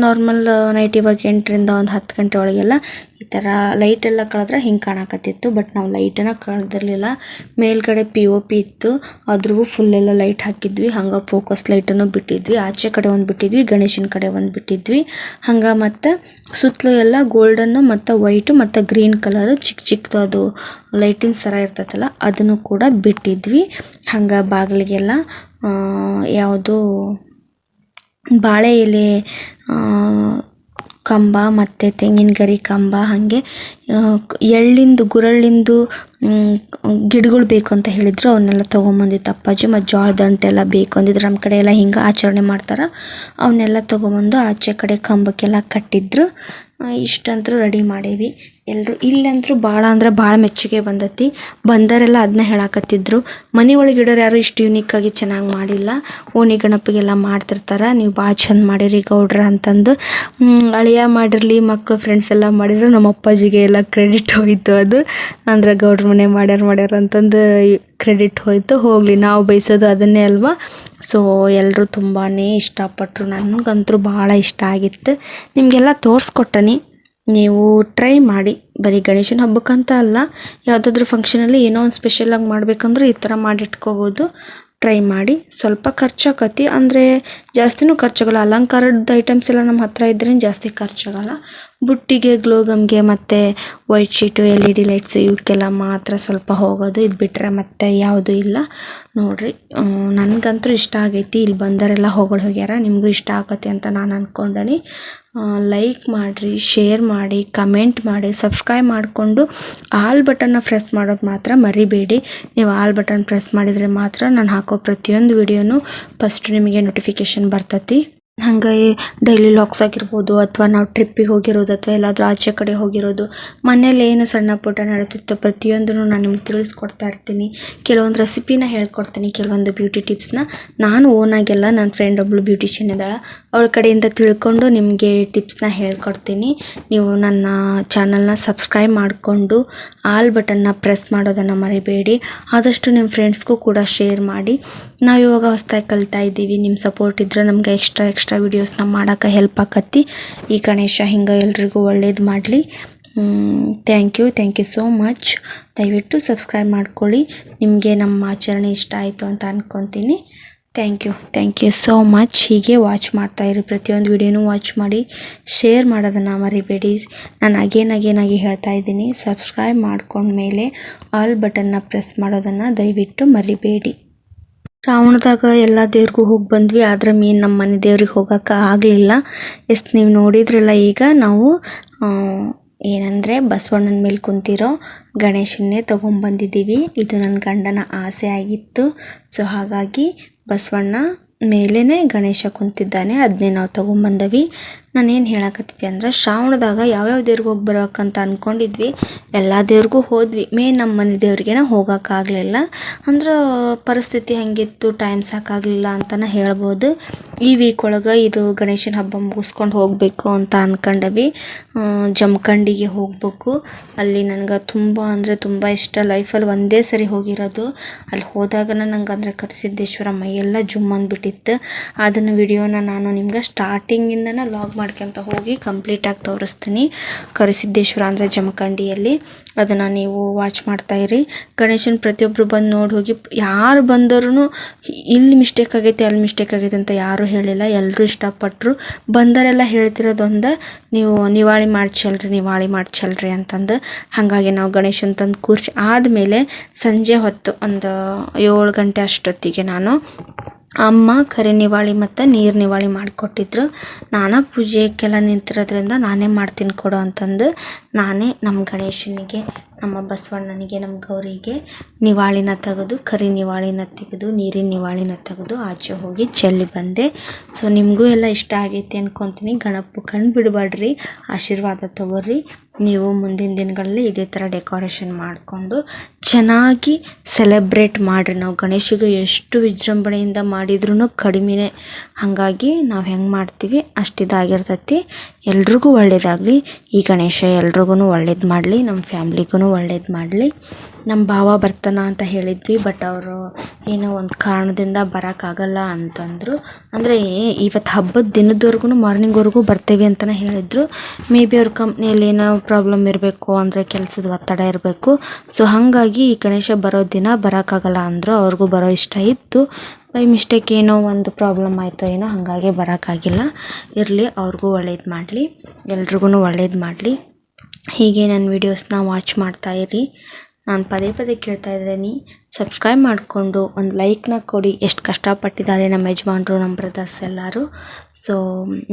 ನಾರ್ಮಲ್ ನೈಟ್ ಇವಾಗ 8ರಿಂದ ಒಂದು 10 ಗಂಟೆ ಒಳಗೆಲ್ಲ ಈ ಥರ ಲೈಟೆಲ್ಲ ಕಳೆದ್ರೆ ಹಿಂಗೆ ಕಾಣಕತ್ತಿತ್ತು. ಬಟ್ ನಾವು ಲೈಟನ್ನು ಕಳೆದಿರಲಿಲ್ಲ. ಮೇಲ್ಗಡೆ POP ಇತ್ತು, ಅದ್ರೂ ಫುಲ್ಲೆಲ್ಲ ಲೈಟ್ ಹಾಕಿದ್ವಿ. ಹಂಗೆ ಫೋಕಸ್ ಲೈಟನ್ನು ಬಿಟ್ಟಿದ್ವಿ. ಆಚೆ ಕಡೆ ಒಂದು ಬಿಟ್ಟಿದ್ವಿ, ಗಣೇಶನ ಕಡೆ ಒಂದು ಬಿಟ್ಟಿದ್ವಿ. ಹಂಗೆ ಮತ್ತು ಸುತ್ತಲೂ ಎಲ್ಲ ಗೋಲ್ಡನ್ನು ಮತ್ತು ವೈಟು ಮತ್ತು ಗ್ರೀನ್ ಕಲರು ಚಿಕ್ಕದು ಅದು ಲೈಟಿನ ಸರ ಇರ್ತೈತಲ್ಲ ಅದನ್ನು ಕೂಡ ಬಿಟ್ಟಿದ್ವಿ. ಹಂಗೆ ಬಾಗಿಲಿಗೆಲ್ಲ ಯಾವುದು ಬಾಳೆ ಎಲೆ ಕಂಬ ಮತ್ತು ತೆಂಗಿನ ಗರಿ ಕಂಬ, ಹಾಗೆ ಎಳ್ಳಿಂದು ಗುರಳ್ಳಿಂದು ಗಿಡಗಳು ಬೇಕು ಅಂತ ಹೇಳಿದ್ರು. ಅವನ್ನೆಲ್ಲ ತೊಗೊಂಬಂದಿತ್ತು ಅಪ್ಪಾಜಿ. ಮತ್ತು ಜೋಳದ ದಂಟೆಲ್ಲ ಬೇಕು ಅಂದಿದ್ರು. ನಮ್ಮ ಕಡೆ ಎಲ್ಲ ಹಿಂಗೆ ಆಚರಣೆ ಮಾಡ್ತಾರೆ. ಅವನ್ನೆಲ್ಲ ತೊಗೊಂಬಂದು ಆಚೆ ಕಡೆ ಕಂಬಕ್ಕೆಲ್ಲ ಕಟ್ಟಿದ್ರು. ಇಷ್ಟಂತೂ ರೆಡಿ ಮಾಡೀವಿ ಎಲ್ಲರೂ. ಇಲ್ಲಂತೂ ಭಾಳ ಅಂದ್ರೆ ಭಾಳ ಮೆಚ್ಚುಗೆ ಬಂದತಿ. ಬಂದರೆಲ್ಲ ಅದನ್ನ ಹೇಳಾಕತ್ತಿದ್ರು, ಮನೆ ಒಳಗೆ ಇಡೋರು ಯಾರು ಇಷ್ಟು ಯೂನಿಕ್ಕಾಗಿ ಚೆನ್ನಾಗಿ ಮಾಡಿಲ್ಲ, ಓಣಿ ಗಣಪಿಗೆಲ್ಲ ಮಾಡ್ತಿರ್ತಾರೆ, ನೀವು ಭಾಳ ಚಂದ ಮಾಡಿರಿ ಗೌಡ್ರ ಅಂತಂದು. ಅಳಿಯ ಮಾಡಿರಲಿ, ಮಕ್ಕಳು ಫ್ರೆಂಡ್ಸ್ ಎಲ್ಲ ಮಾಡಿದ್ರು. ನಮ್ಮ ಅಪ್ಪಾಜಿಗೆ ಎಲ್ಲ ಕ್ರೆಡಿಟ್ ಹೋಯಿತು. ಅದು ಅಂದ್ರೆ ಗೌಡ್ರ ಮನೆ ಮಾಡ್ಯಾರ ಅಂತಂದು ಕ್ರೆಡಿಟ್ ಹೋಯಿತು. ಹೋಗಲಿ, ನಾವು ಬಯಸೋದು ಅದನ್ನೇ ಅಲ್ವಾ. ಸೊ ಎಲ್ಲರೂ ತುಂಬಾ ಇಷ್ಟಪಟ್ಟರು. ನನಗಂತೂ ಭಾಳ ಇಷ್ಟ ಆಗಿತ್ತು. ನಿಮಗೆಲ್ಲ ತೋರಿಸ್ಕೊಟ್ಟನಿ, ನೀವು ಟ್ರೈ ಮಾಡಿ. ಬರೀ ಗಣೇಶನ ಹಬ್ಬಕ್ಕಂತ ಅಲ್ಲ, ಯಾವುದಾದ್ರೂ ಫಂಕ್ಷನಲ್ಲಿ ಏನೋ ಒಂದು ಸ್ಪೆಷಲಾಗಿ ಮಾಡಬೇಕಂದ್ರೆ ಈ ಥರ ಮಾಡಿಟ್ಕೋಬೋದು. ಟ್ರೈ ಮಾಡಿ. ಸ್ವಲ್ಪ ಖರ್ಚಾಗತ್ತೆ, ಅಂದರೆ ಜಾಸ್ತಿನೂ ಖರ್ಚಾಗಲ್ಲ. ಅಲಂಕಾರದ ಐಟಮ್ಸ್ ಎಲ್ಲ ನಮ್ಮ ಹತ್ರ ಇದ್ದರೆ ಜಾಸ್ತಿ ಖರ್ಚಾಗಲ್ಲ. ಬುಟ್ಟಿಗೆ, ಗ್ಲೋಗಮ್ಗೆ ಮತ್ತು ವೈಟ್ ಶೀಟು, LED ಲೈಟ್ಸು ಇವಕ್ಕೆಲ್ಲ ಮಾತ್ರ ಸ್ವಲ್ಪ ಹೋಗೋದು. ಇದು ಬಿಟ್ಟರೆ ಮತ್ತೆ ಯಾವುದೂ ಇಲ್ಲ. ನೋಡಿರಿ, ನನಗಂತೂ ಇಷ್ಟ ಆಗೈತಿ. ಇಲ್ಲಿ ಬಂದರೆಲ್ಲ ಹೋಗ್ಯಾರ. ನಿಮಗೂ ಇಷ್ಟ ಆಗತ್ತೆ ಅಂತ ನಾನು ಅಂದ್ಕೊಂಡನಿ. ಲೈಕ್ ಮಾಡಿರಿ, ಶೇರ್ ಮಾಡಿ, ಕಮೆಂಟ್ ಮಾಡಿ, ಸಬ್ಸ್ಕ್ರೈಬ್ ಮಾಡಿಕೊಂಡು ಆಲ್ ಬಟನ್ನ ಪ್ರೆಸ್ ಮಾಡೋದು ಮಾತ್ರ ಮರಿಬೇಡಿ. ನೀವು ಆಲ್ ಬಟನ್ ಪ್ರೆಸ್ ಮಾಡಿದರೆ ಮಾತ್ರ ನಾನು ಹಾಕೋ ಪ್ರತಿಯೊಂದು ವಿಡಿಯೋನು ಫಸ್ಟ್ ನಿಮಗೆ ನೋಟಿಫಿಕೇಷನ್ ಬರ್ತೈತಿ. ಹಾಗೆ ಡೈಲಿ ಲಾಕ್ಸ್ ಆಗಿರ್ಬೋದು, ಅಥವಾ ನಾವು ಟ್ರಿಪ್ಪಿಗೆ ಹೋಗಿರೋದು, ಅಥವಾ ಎಲ್ಲಾದರೂ ಆಚೆ ಕಡೆ ಹೋಗಿರೋದು, ಮನೇಲಿ ಏನು ಸಣ್ಣ ಪುಟ್ಟ ನಡೀತಿತ್ತು ಪ್ರತಿಯೊಂದನ್ನು ನಾನು ನಿಮ್ಗೆ ತಿಳಿಸ್ಕೊಡ್ತಾ ಇರ್ತೀನಿ. ಕೆಲವೊಂದು ರೆಸಿಪಿನ ಹೇಳ್ಕೊಡ್ತೀನಿ, ಕೆಲವೊಂದು ಬ್ಯೂಟಿ ಟಿಪ್ಸ್ನ ನಾನು ಓನಾಗೆಲ್ಲ, ನನ್ನ ಫ್ರೆಂಡ್ ಒಬ್ಬಳು ಬ್ಯೂಟಿಷಿಯನ್ ಇದ್ದಾಳೆ, ಅವಳ ಕಡೆಯಿಂದ ತಿಳ್ಕೊಂಡು ನಿಮಗೆ ಟಿಪ್ಸ್ನ ಹೇಳ್ಕೊಡ್ತೀನಿ. ನೀವು ನನ್ನ ಚಾನಲ್ನ ಸಬ್ಸ್ಕ್ರೈಬ್ ಮಾಡಿಕೊಂಡು ಆಲ್ ಬಟನ್ನ ಪ್ರೆಸ್ ಮಾಡೋದನ್ನು ಮರಿಬೇಡಿ. ಆದಷ್ಟು ನಿಮ್ಮ ಫ್ರೆಂಡ್ಸ್ಗೂ ಕೂಡ ಶೇರ್ ಮಾಡಿ. ನಾವು ಇವಾಗ ಹೊಸದಾಗಿ ಕಲಿತಾ ಇದ್ದೀವಿ. ನಿಮ್ಮ ಸಪೋರ್ಟ್ ಇದ್ದರೆ ನಮಗೆ ಎಕ್ಸ್ಟ್ರಾ ವಿಡಿಯೋಸ್ನ ಮಾಡೋಕ್ಕೆ ಹೆಲ್ಪ್ ಆಕತ್ತಿ. ಈ ಗಣೇಶ ಹಿಂಗೆ ಎಲ್ರಿಗೂ ಒಳ್ಳೇದು ಮಾಡಲಿ. Thank you so much. ದಯವಿಟ್ಟು ಸಬ್ಸ್ಕ್ರೈಬ್ ಮಾಡ್ಕೊಳ್ಳಿ. ನಿಮಗೆ ನಮ್ಮ ಆಚರಣೆ ಇಷ್ಟ ಆಯಿತು ಅಂತ ಅಂದ್ಕೊತೀನಿ. Thank you so much. ಹೀಗೆ ವಾಚ್ ಮಾಡ್ತಾಯಿರಿ, ಪ್ರತಿಯೊಂದು ವಿಡಿಯೋನೂ ವಾಚ್ ಮಾಡಿ, ಶೇರ್ ಮಾಡೋದನ್ನು ಮರಿಬೇಡಿ. ನಾನು ಅಗೇನಾಗಿ ಹೇಳ್ತಾ ಇದ್ದೀನಿ, ಸಬ್ಸ್ಕ್ರೈಬ್ ಮಾಡ್ಕೊಂಡ್ಮೇಲೆ ಆಲ್ ಬಟನ್ನ ಪ್ರೆಸ್ ಮಾಡೋದನ್ನು ದಯವಿಟ್ಟು ಮರಿಬೇಡಿ. ಶ್ರಾವಣದಾಗ ಎಲ್ಲ ದೇವ್ರಿಗೂ ಹೋಗಿ ಬಂದ್ವಿ, ಆದರೆ ಮೇನ್ ನಮ್ಮ ಮನೆ ದೇವ್ರಿಗೆ ಹೋಗೋಕೆ ಆಗಲಿಲ್ಲ. ನೀವು ನೋಡಿದ್ರಲ್ಲ, ಈಗ ನಾವು ಏನಂದರೆ ಬಸವಣ್ಣನ ಮೇಲೆ ಕುಂತಿರೋ ಗಣೇಶನ್ನೇ ತೊಗೊಂಬಂದಿದ್ದೀವಿ. ಇದು ನನ್ನ ಗಂಡನ ಆಸೆ ಆಗಿತ್ತು. ಸೊ ಹಾಗಾಗಿ ಬಸವಣ್ಣ ಮೇಲೇ ಗಣೇಶ ಕುಂತಿದ್ದಾನೆ, ಅದನ್ನೇ ನಾವು ತೊಗೊಂಬಂದವಿ. ನಾನೇನು ಹೇಳಕತ್ತಿದ್ದೆ ಅಂದರೆ, ಶ್ರಾವಣದಾಗ ಯಾವ್ಯಾವ ದೇವ್ರಿಗೆ ಹೋಗಿ ಬರೋಕ್ಕಂತ ಅಂದ್ಕೊಂಡಿದ್ವಿ. ಎಲ್ಲ ದೇವ್ರಿಗೂ ಹೋದ್ವಿ, ಮೇನ್ ನಮ್ಮ ಮನೆ ದೇವ್ರಿಗೇನ ಹೋಗೋಕ್ಕಾಗಲಿಲ್ಲ. ಅಂದ್ರೆ ಪರಿಸ್ಥಿತಿ ಹಾಗಿತ್ತು, ಟೈಮ್ ಸಾಕಾಗಲಿಲ್ಲ ಅಂತಲೇ ಹೇಳ್ಬೋದು. ಈ ವೀಕ್ ಒಳಗೆ ಇದು ಗಣೇಶನ ಹಬ್ಬ ಮುಗಿಸ್ಕೊಂಡು ಹೋಗಬೇಕು ಅಂತ ಅಂದ್ಕೊಂಡವಿ. ಜಮಖಂಡಿಗೆ ಹೋಗಬೇಕು. ಅಲ್ಲಿ ನನಗೆ ತುಂಬ ಇಷ್ಟ. ಲೈಫಲ್ಲಿ ಒಂದೇ ಸರಿ ಹೋಗಿರೋದು. ಅಲ್ಲಿ ಹೋದಾಗನ ನಂಗೆ ಅಂದರೆ ಕರಿಸಿದ್ದೇಶ್ವರ ಮೈಯೆಲ್ಲ ಜುಮ್ ಅಂದ್ಬಿಟ್ಟಿತ್ತು. ಅದನ್ನು ವಿಡಿಯೋನ ನಾನು ನಿಮ್ಗೆ ಸ್ಟಾರ್ಟಿಂಗಿಂದನೇ ಲಾಗ್ ಮಾಡ್ಕೊಂತ ಹೋಗಿ ಕಂಪ್ಲೀಟಾಗಿ ತೋರಿಸ್ತೀನಿ. ಕರಿಸಿದ್ದೇಶ್ವರ ಅಂದರೆ ಜಮಖಂಡಿಯಲ್ಲಿ, ಅದನ್ನು ನೀವು ವಾಚ್ ಮಾಡ್ತಾಯಿರಿ. ಗಣೇಶನ ಪ್ರತಿಯೊಬ್ಬರು ಬಂದು ನೋಡಿ ಹೋಗಿ. ಯಾರು ಬಂದವರು ಇಲ್ಲಿ ಮಿಸ್ಟೇಕ್ ಆಗೈತೆ, ಅಲ್ಲಿ ಮಿಸ್ಟೇಕ್ ಆಗೈತೆ ಅಂತ ಯಾರೂ ಹೇಳಿಲ್ಲ. ಎಲ್ಲರೂ ಇಷ್ಟಪಟ್ಟರು. ಬಂದರೆಲ್ಲ ಹೇಳ್ತಿರೋದೊಂದು, ನೀವು ನಿವಾಳಿ ಮಾಡ್ಚಲ್ರಿ ಅಂತಂದು. ಹಾಗಾಗಿ ನಾವು ಗಣೇಶನ ತಂದು ಕೂರಿಸಿ ಆದಮೇಲೆ ಸಂಜೆ ಹೊತ್ತು ಒಂದು 7 ಗಂಟೆ ಅಷ್ಟೊತ್ತಿಗೆ ಅಮ್ಮ ಕರಿ ನಿವಾಳಿ ಮತ್ತು ನೀರು ನಿವಾಳಿ ಮಾಡಿಕೊಟ್ಟಿದ್ರು. ನಾನೇ ಪೂಜೆಗೆಲ್ಲ ನಿಂತಿರೋದ್ರಿಂದ ನಾನೇ ಮಾಡ್ತೀನಿ ಕೊಡು ಅಂತಂದು ನಾನೇ ನಮ್ಮ ಗಣೇಶನಿಗೆ, ನಮ್ಮ ಬಸವಣ್ಣನಿಗೆ, ನಮ್ಮ ಗೌರಿಗೆ ನಿವಾಳಿನ ತೆಗೆದು, ಕರಿ ನಿವಾಳಿನ ತೆಗೆದು, ನೀರಿನ ನಿವಾಳಿನ ತೆಗೆದು ಆಚೆ ಹೋಗಿ ಚೆಲ್ಲಿ ಬಂದೆ. ಸೊ ನಿಮಗೂ ಎಲ್ಲ ಇಷ್ಟ ಆಗೈತಿ ಅನ್ಕೊತೀನಿ. ಗಣಪ ಕಣ್ಣು ಬಿಡಬೇಡ್ರಿ, ಆಶೀರ್ವಾದ ತಗೋರಿ. ನೀವು ಮುಂದಿನ ದಿನಗಳಲ್ಲಿ ಇದೇ ಥರ ಡೆಕೋರೇಷನ್ ಮಾಡಿಕೊಂಡು ಚೆನ್ನಾಗಿ ಸೆಲೆಬ್ರೇಟ್ ಮಾಡಿರಿ. ನಾವು ಗಣೇಶಗೆ ಎಷ್ಟು ವಿಜೃಂಭಣೆಯಿಂದ ಮಾಡಿದ್ರೂ ಕಡಿಮೆನೇ. ಹಾಗಾಗಿ ನಾವು ಹೆಂಗೆ ಮಾಡ್ತೀವಿ ಅಷ್ಟಿದಾಗಿರ್ತೈತಿ. ಎಲ್ರಿಗೂ ಒಳ್ಳೇದಾಗಲಿ. ಈ ಗಣೇಶ ಎಲ್ರಿಗೂ ಒಳ್ಳೇದು ಮಾಡಲಿ, ನಮ್ಮ ಫ್ಯಾಮ್ಲಿಗೂ ಒಳ್ಳೇದು ಮಾಡಲಿ. ನಮ್ಮ ಭಾವ ಬರ್ತಾನ ಅಂತ ಹೇಳಿದ್ವಿ, ಬಟ್ ಅವರು ಏನೋ ಒಂದು ಕಾರಣದಿಂದ ಬರೋಕ್ಕಾಗಲ್ಲ ಅಂತಂದರು. ಅಂದರೆ ಇವತ್ತು ಹಬ್ಬದ ದಿನದವರೆಗೂ ಮಾರ್ನಿಂಗ್ವರೆಗೂ ಬರ್ತೇವೆ ಅಂತಲೇ ಹೇಳಿದರು. ಮೇ ಬಿ ಅವ್ರ ಕಂಪ್ನಿಯಲ್ಲಿ ಏನೋ ಪ್ರಾಬ್ಲಮ್ ಇರಬೇಕು, ಅಂದರೆ ಕೆಲಸದ ಒತ್ತಡ ಇರಬೇಕು. ಸೊ ಹಾಗಾಗಿ ಈ ಗಣೇಶ ಬರೋ ದಿನ ಬರೋಕ್ಕಾಗಲ್ಲ ಅಂದರು. ಅವ್ರಿಗೂ ಬರೋ ಇಷ್ಟ ಇತ್ತು. ಬೈ ಮಿಸ್ಟೇಕ್ ಏನೋ ಒಂದು ಪ್ರಾಬ್ಲಮ್ ಆಯಿತು ಏನೋ, ಹಾಗಾಗಿ ಬರೋಕ್ಕಾಗಿಲ್ಲ. ಇರಲಿ, ಅವ್ರಿಗೂ ಒಳ್ಳೇದು ಮಾಡಲಿ, ಎಲ್ರಿಗೂ ಒಳ್ಳೇದು ಮಾಡಲಿ. ಹೀಗೆ ನನ್ನ ವೀಡಿಯೋಸ್ನ ವಾಚ್ ಮಾಡ್ತಾಯಿರಿ. ನಾನು ಪದೇ ಪದೇ ಕೇಳ್ತಾ ಇದ್ದೀನಿ, ಸಬ್ಸ್ಕ್ರೈಬ್ ಮಾಡಿಕೊಂಡು ಒಂದು ಲೈಕ್ನ ಕೊಡಿ. ಎಷ್ಟು ಕಷ್ಟಪಟ್ಟಿದ್ದಾರೆ ನಮ್ಮ ಯಜಮಾನ್ರು, ನಮ್ಮ ಬ್ರದರ್ಸ್ ಎಲ್ಲರೂ. ಸೊ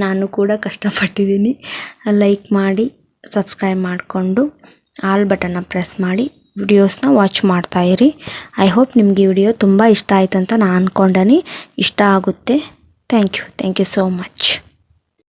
ನಾನು ಕೂಡ ಕಷ್ಟಪಟ್ಟಿದ್ದೀನಿ. ಲೈಕ್ ಮಾಡಿ, ಸಬ್ಸ್ಕ್ರೈಬ್ ಮಾಡಿಕೊಂಡು ಆಲ್ ಬಟನ್ನ ಪ್ರೆಸ್ ಮಾಡಿ ವಿಡಿಯೋಸ್ನ ವಾಚ್ ಮಾಡ್ತಾಯಿರಿ. ಐ ಹೋಪ್ ನಿಮಗೆ ಈ ವಿಡಿಯೋ ತುಂಬ ಇಷ್ಟ ಆಯ್ತು ಅಂತ ನಾನು ಅಂದ್ಕೊಂಡೀನಿ. ಇಷ್ಟ ಆಗುತ್ತೆ. Thank you so much.